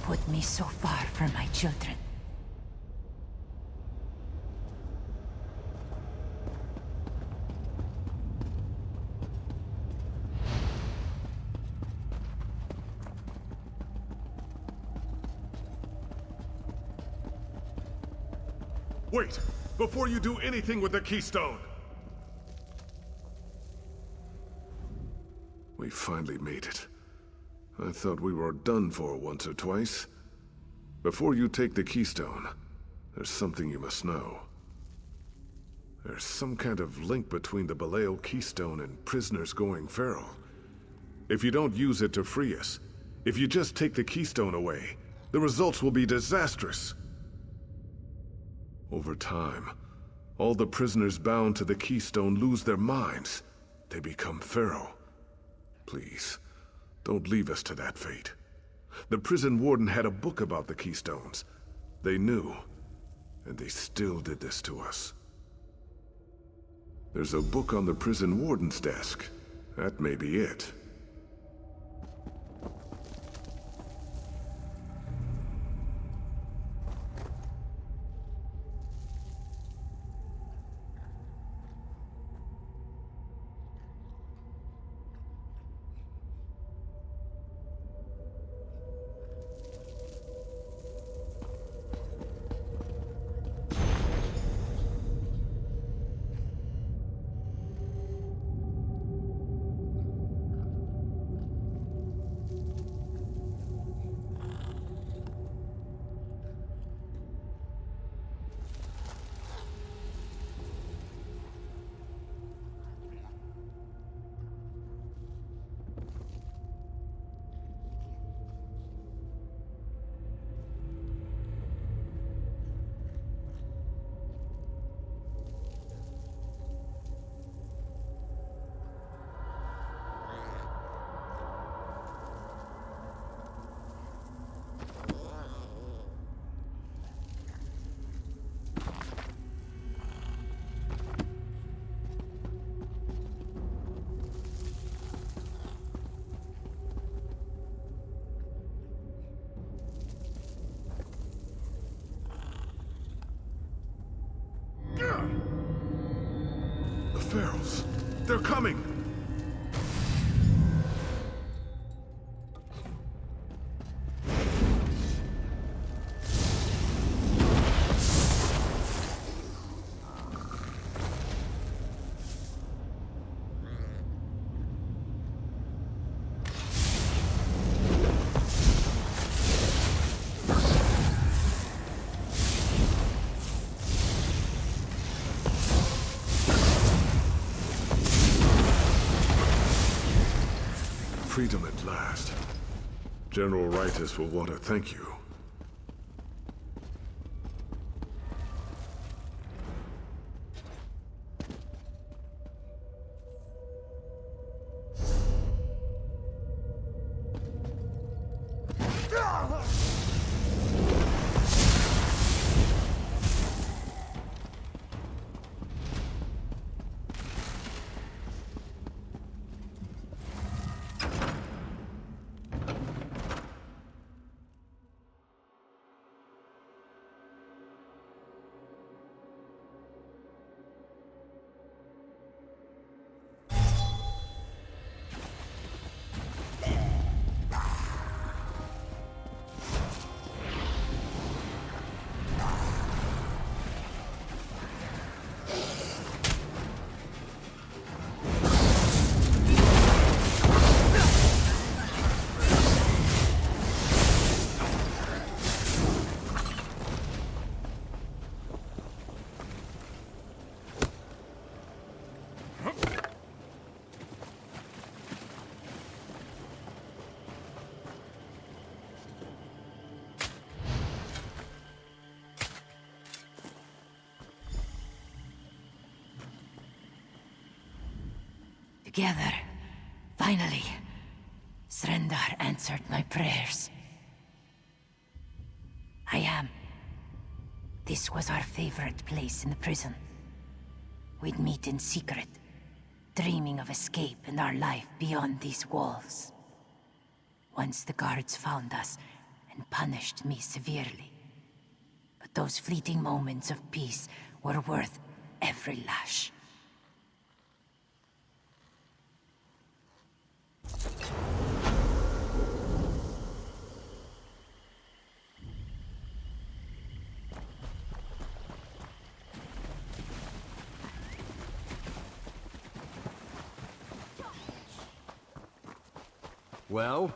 Put me so far from my children. Wait! Before you do anything with the keystone! We finally made it. I thought we were done for once or twice. Before you take the keystone, there's something you must know. There's some kind of link between the Belial keystone and prisoners going feral. If you don't use it to free us, if you just take the keystone away, the results will be disastrous. Over time, all the prisoners bound to the keystone lose their minds. They become feral. Please, don't leave us to that fate. The prison warden had a book about the keystones. They knew, and they still did this to us. There's a book on the prison warden's desk. That may be it. They're coming! Freedom at last. General Ritus will want to thank you. Together, finally, Srendar answered my prayers. I am. This was our favorite place in the prison. We'd meet in secret, dreaming of escape and our life beyond these walls. Once the guards found us and punished me severely. But those fleeting moments of peace were worth every lash. Well?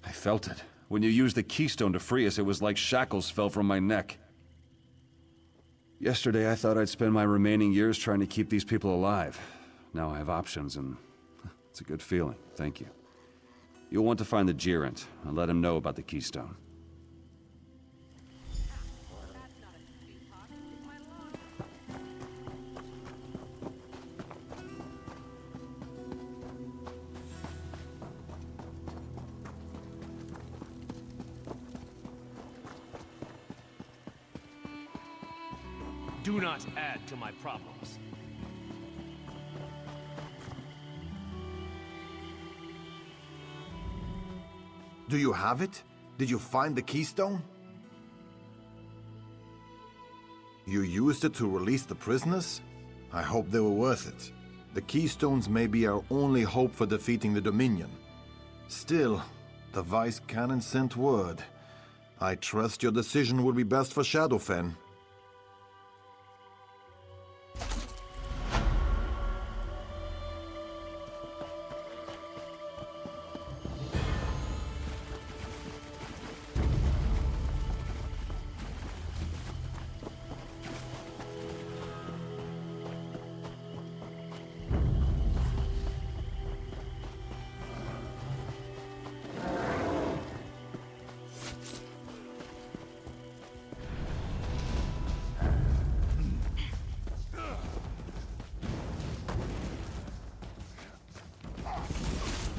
I felt it. When you used the keystone to free us, it was like shackles fell from my neck. Yesterday, I thought I'd spend my remaining years trying to keep these people alive. Now I have options, and it's a good feeling. Thank you. You'll want to find the Gerent and let him know about the keystone. Do not add to my problems. Do you have it? Did you find the keystone? You used it to release the prisoners? I hope they were worth it. The keystones may be our only hope for defeating the Dominion. Still, the Vice Canon sent word. I trust your decision will be best for Shadowfen.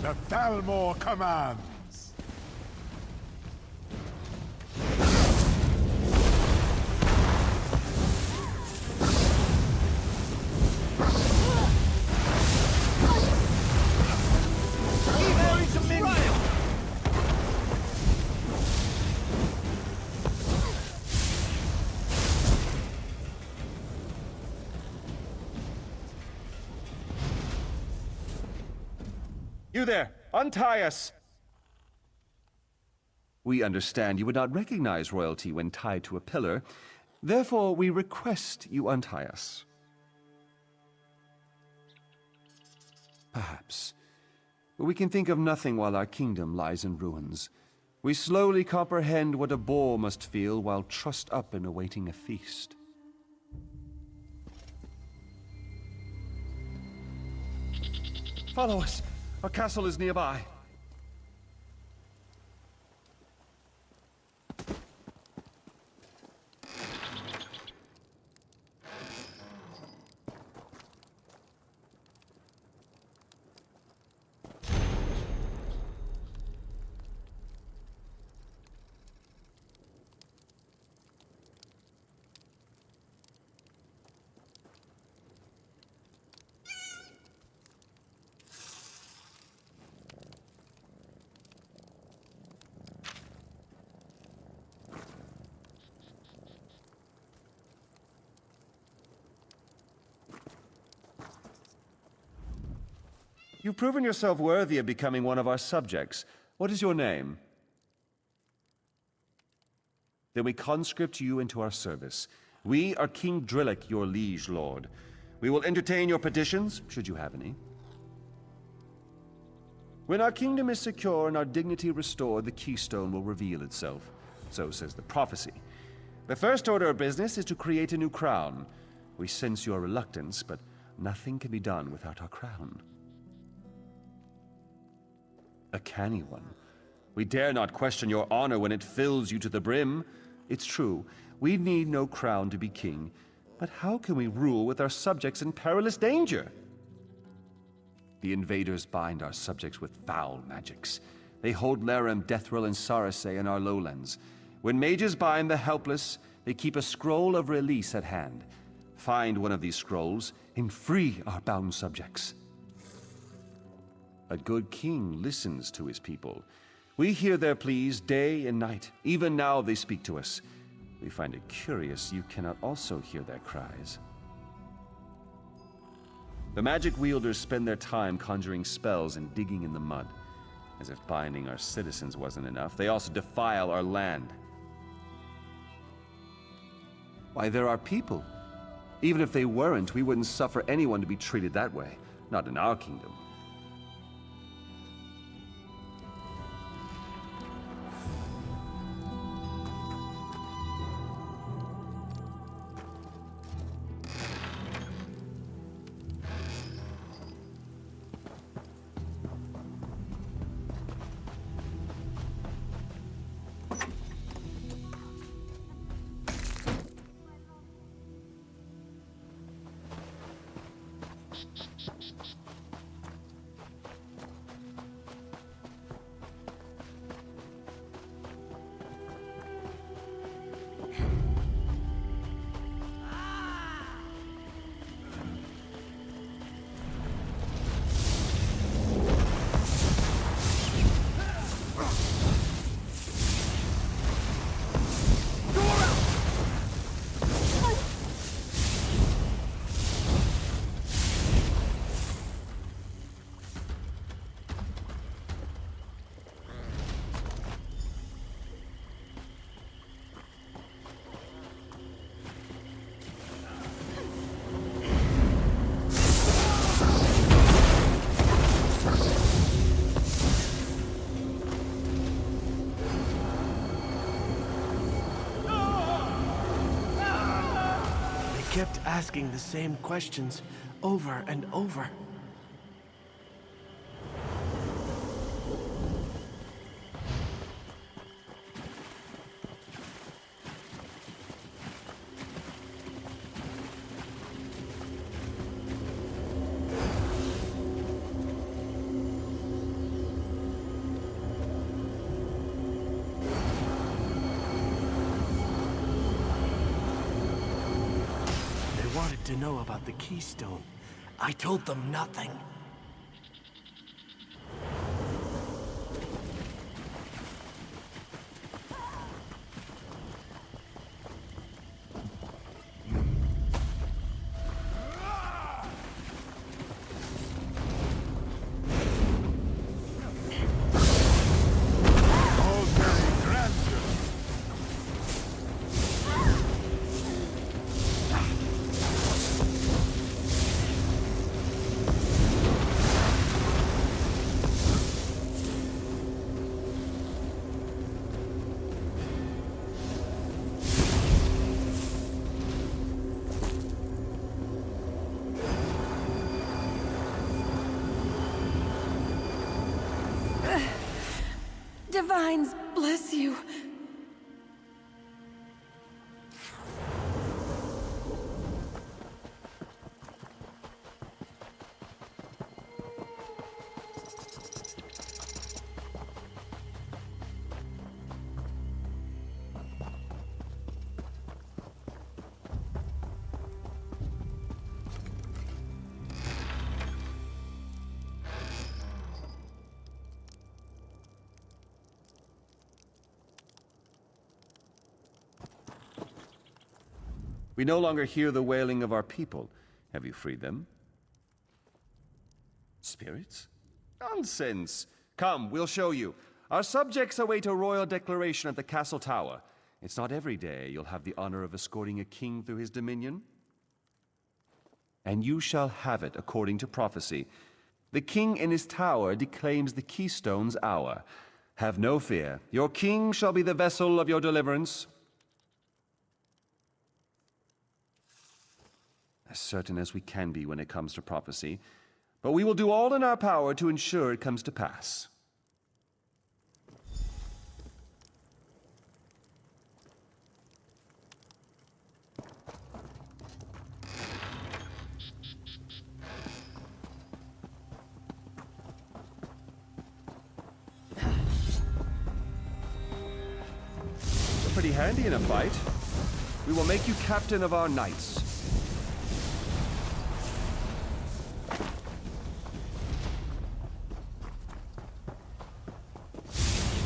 The Thalmor commands! You there! Untie us! We understand you would not recognize royalty when tied to a pillar. Therefore, we request you untie us. Perhaps. But we can think of nothing while our kingdom lies in ruins. We slowly comprehend what a boar must feel while trussed up and awaiting a feast. Follow us. Our castle is nearby. You've proven yourself worthy of becoming one of our subjects. What is your name? Then we conscript you into our service. We are King Drillick, your liege lord. We will entertain your petitions, should you have any. When our kingdom is secure and our dignity restored, the keystone will reveal itself. So says the prophecy. The first order of business is to create a new crown. We sense your reluctance, but nothing can be done without our crown. A canny one. We dare not question your honor when it fills you to the brim. It's true, we need no crown to be king, but how can we rule with our subjects in perilous danger? The invaders bind our subjects with foul magics. They hold Laram, Deathril, and Sarasay in our lowlands. When mages bind the helpless, they keep a scroll of release at hand. Find one of these scrolls and free our bound subjects. A good king listens to his people. We hear their pleas day and night. Even now they speak to us. We find it curious you cannot also hear their cries. The magic wielders spend their time conjuring spells and digging in the mud. As if binding our citizens wasn't enough, they also defile our land. Why, they're our people. Even if they weren't, we wouldn't suffer anyone to be treated that way. Not in our kingdom. Kept asking the same questions over and over. To know about the keystone. I told them nothing. Divines, bless you. We no longer hear the wailing of our people. Have you freed them? Spirits? Nonsense! Come, we'll show you. Our subjects await a royal declaration at the castle tower. It's not every day you'll have the honor of escorting a king through his dominion. And you shall have it according to prophecy. The king in his tower declaims the keystone's hour. Have no fear. Your king shall be the vessel of your deliverance. As certain as we can be when it comes to prophecy, but we will do all in our power to ensure it comes to pass. You're pretty handy in a fight. We will make you captain of our knights.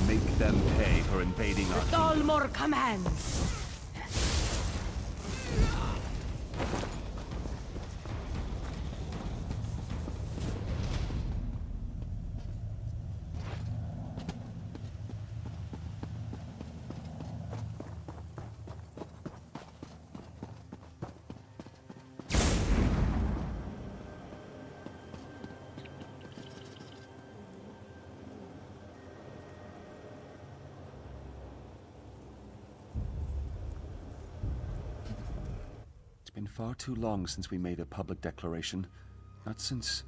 Make them pay for invading our With all more commands. Been far too long since we made a public declaration. Not since...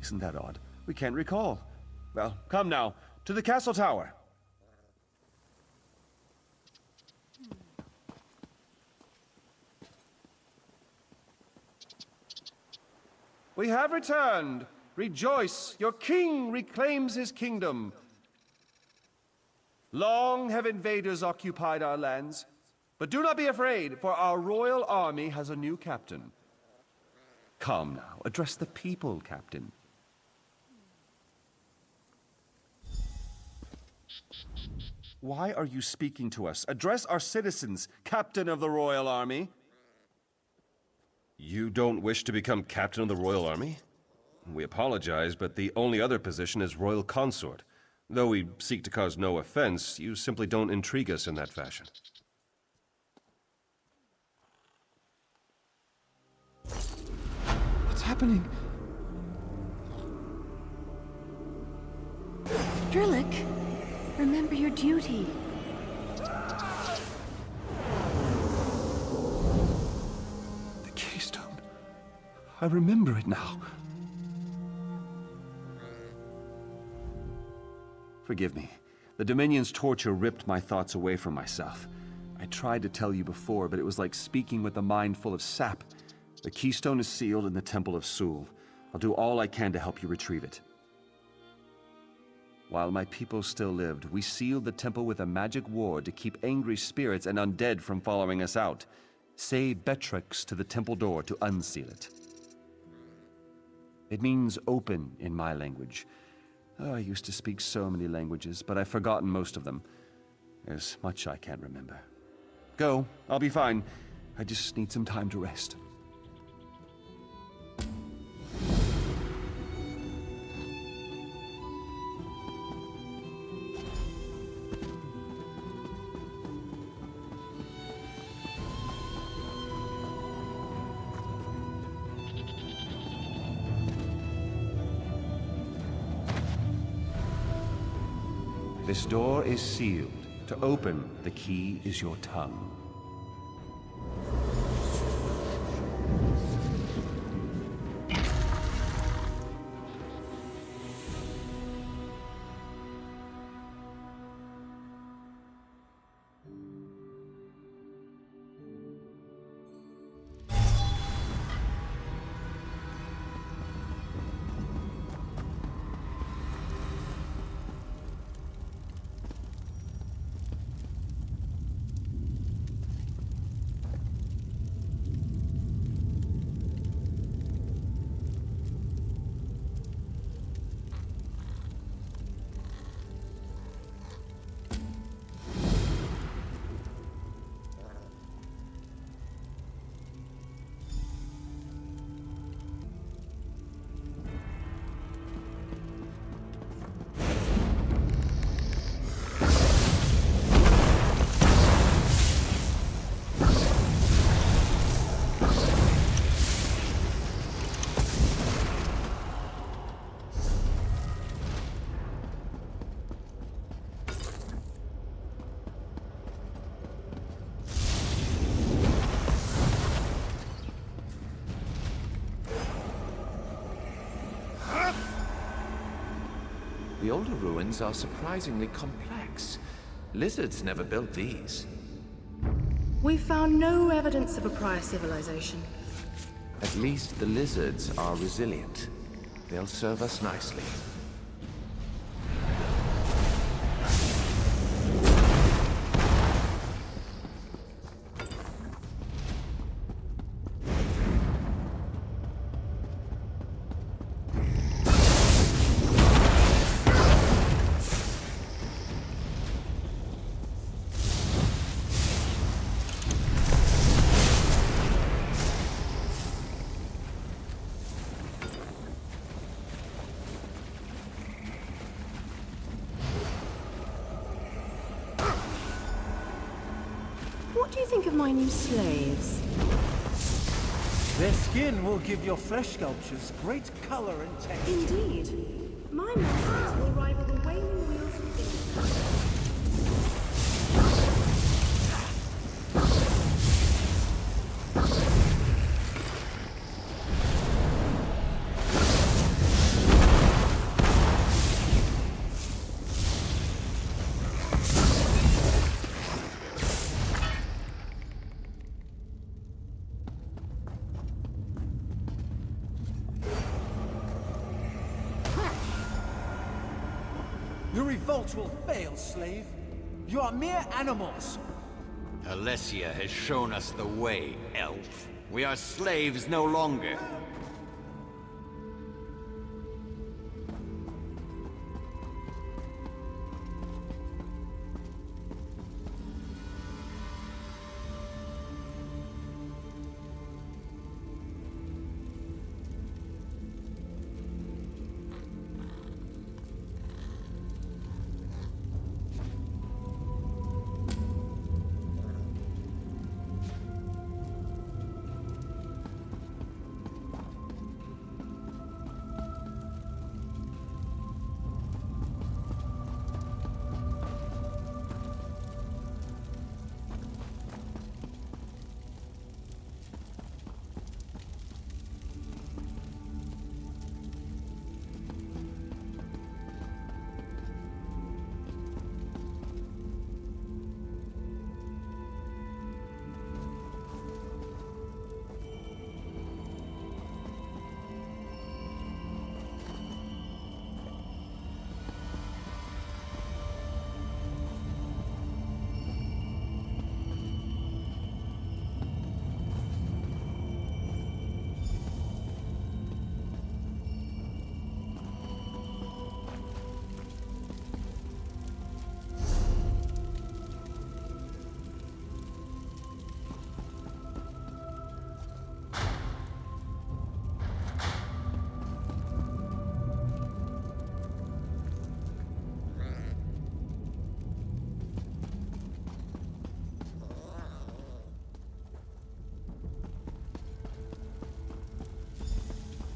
Isn't that odd? We can't recall. Well, come now, to the castle tower. We have returned. Rejoice, your king reclaims his kingdom. Long have invaders occupied our lands. But do not be afraid, for our royal army has a new captain. Come now, address the people, Captain. Why are you speaking to us? Address our citizens, Captain of the Royal Army. You don't wish to become Captain of the Royal Army? We apologize, but the only other position is Royal Consort. Though we seek to cause no offense, you simply don't intrigue us in that fashion. What's happening? Drillick, remember your duty. The keystone. I remember it now. Forgive me. The Dominion's torture ripped my thoughts away from myself. I tried to tell you before, but it was like speaking with a mind full of sap. The keystone is sealed in the Temple of Sul. I'll do all I can to help you retrieve it. While my people still lived, we sealed the temple with a magic ward to keep angry spirits and undead from following us out. Say Betrix to the temple door to unseal it. It means open in my language. Oh, I used to speak so many languages, but I've forgotten most of them. There's much I can't remember. Go, I'll be fine. I just need some time to rest. This door is sealed. To open, the key is your tongue. The older ruins are surprisingly complex. Lizards never built these. We found no evidence of a prior civilization. At least the lizards are resilient. They'll serve us nicely. What do you think of my new slaves? Their skin will give your flesh sculptures great color and texture. Indeed. My masters will rival the wailing wheels of Immerse. Your revolt will fail, slave. You are mere animals. Alessia has shown us the way, elf. We are slaves no longer.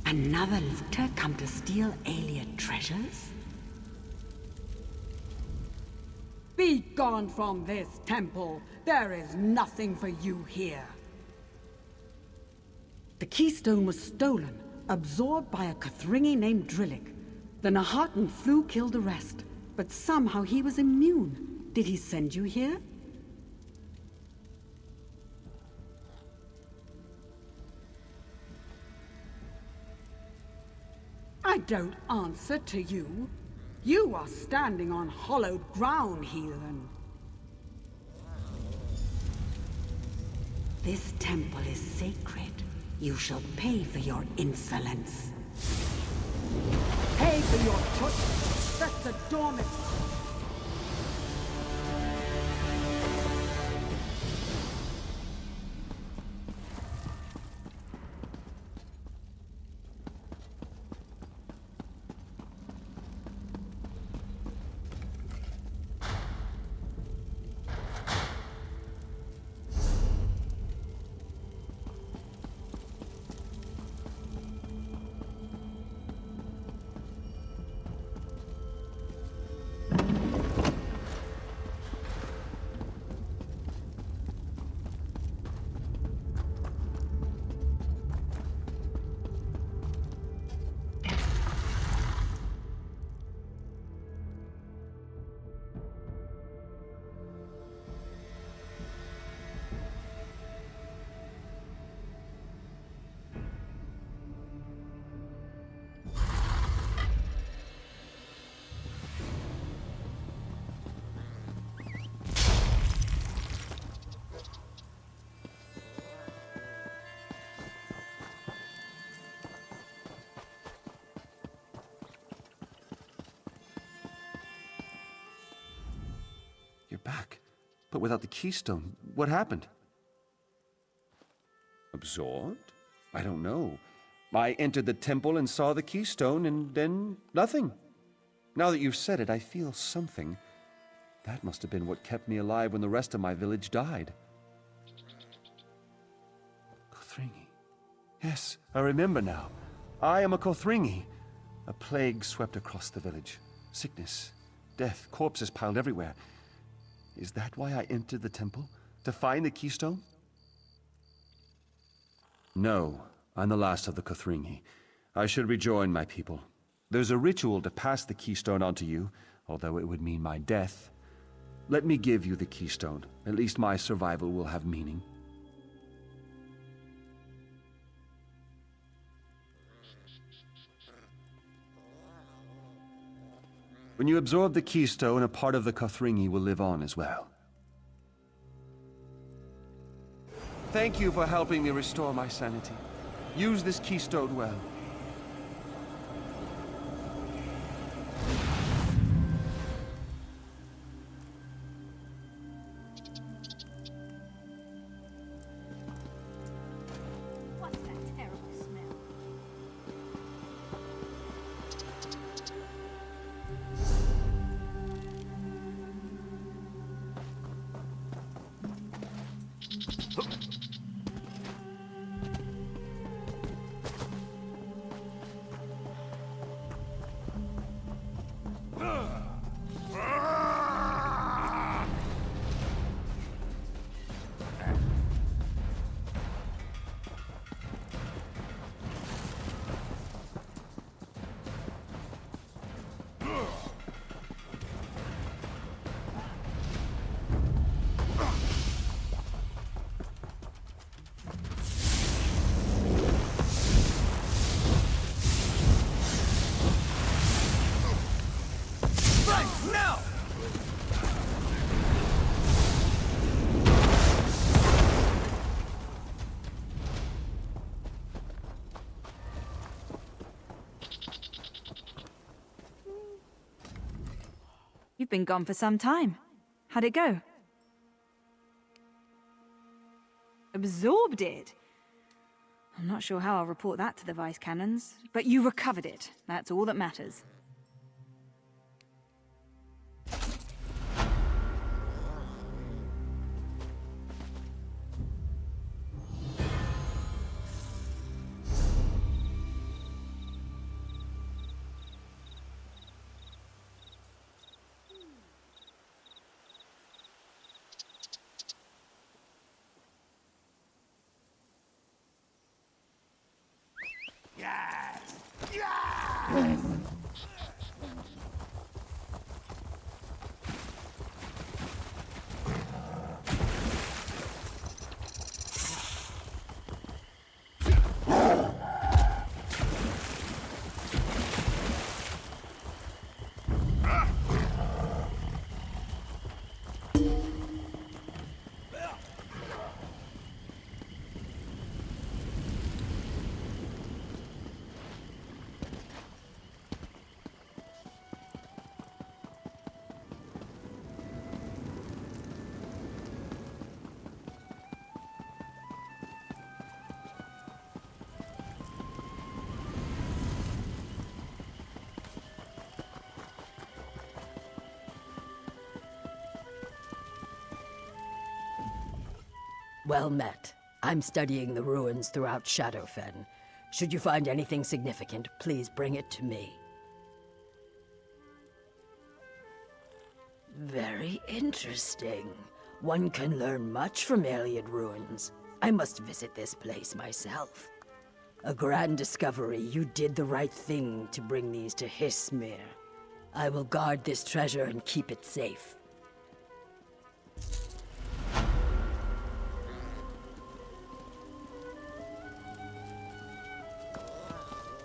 Another looter come to steal alien treasures? Be gone from this temple! There is nothing for you here! The keystone was stolen, absorbed by a Kathringi named Drillick. The Nahatan flu killed the rest, but somehow he was immune. Did he send you here? I don't answer to you. You are standing on hollowed ground, heathen. This temple is sacred. You shall pay for your insolence. Pay for your chut! That's the dormant! back. But without the keystone, what happened? Absorbed? I don't know. I entered the temple and saw the keystone, and then nothing. Now that you've said it, I feel something. That must have been what kept me alive when the rest of my village died. Kothringi. Yes, I remember now. I am a Kothringi. A plague swept across the village. Sickness, death, corpses piled everywhere. Is that why I entered the temple? To find the keystone? No, I'm the last of the Kothringi. I should rejoin my people. There's a ritual to pass the keystone on to you, although it would mean my death. Let me give you the keystone. At least my survival will have meaning. When you absorb the keystone, a part of the Kothringi will live on as well. Thank you for helping me restore my sanity. Use this keystone well. What's that terrible smell? You've been gone for some time. How'd it go? Absorbed it? I'm not sure how I'll report that to the Vice Cannons, but you recovered it. That's all that matters. Well met. I'm studying the ruins throughout Shadowfen. Should you find anything significant, please bring it to me. Very interesting. One can learn much from alien ruins. I must visit this place myself. A grand discovery. You did the right thing to bring these to Hismir. I will guard this treasure and keep it safe.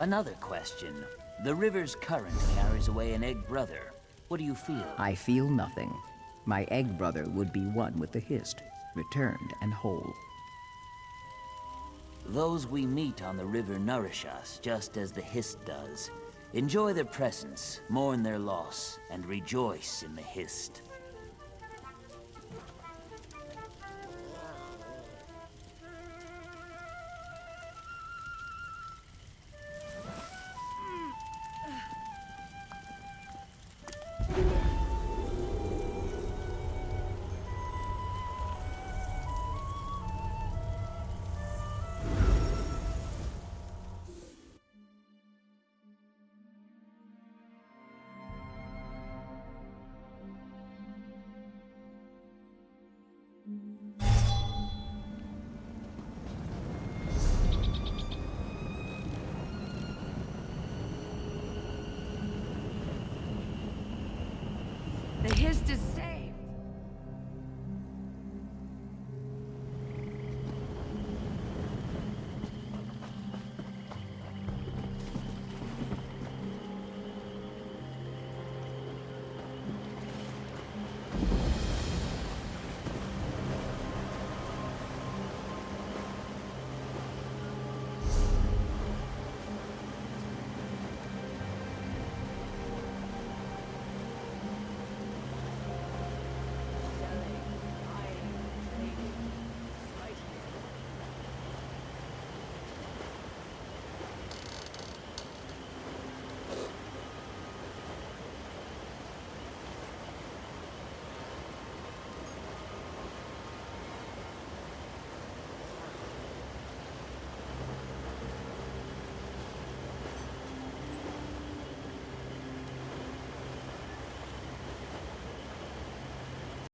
Another question. The river's current carries away an egg brother. What do you feel? I feel nothing. My egg brother would be one with the Hist, returned and whole. Those we meet on the river nourish us, just as the Hist does. Enjoy their presence, mourn their loss, and rejoice in the Hist. his to say.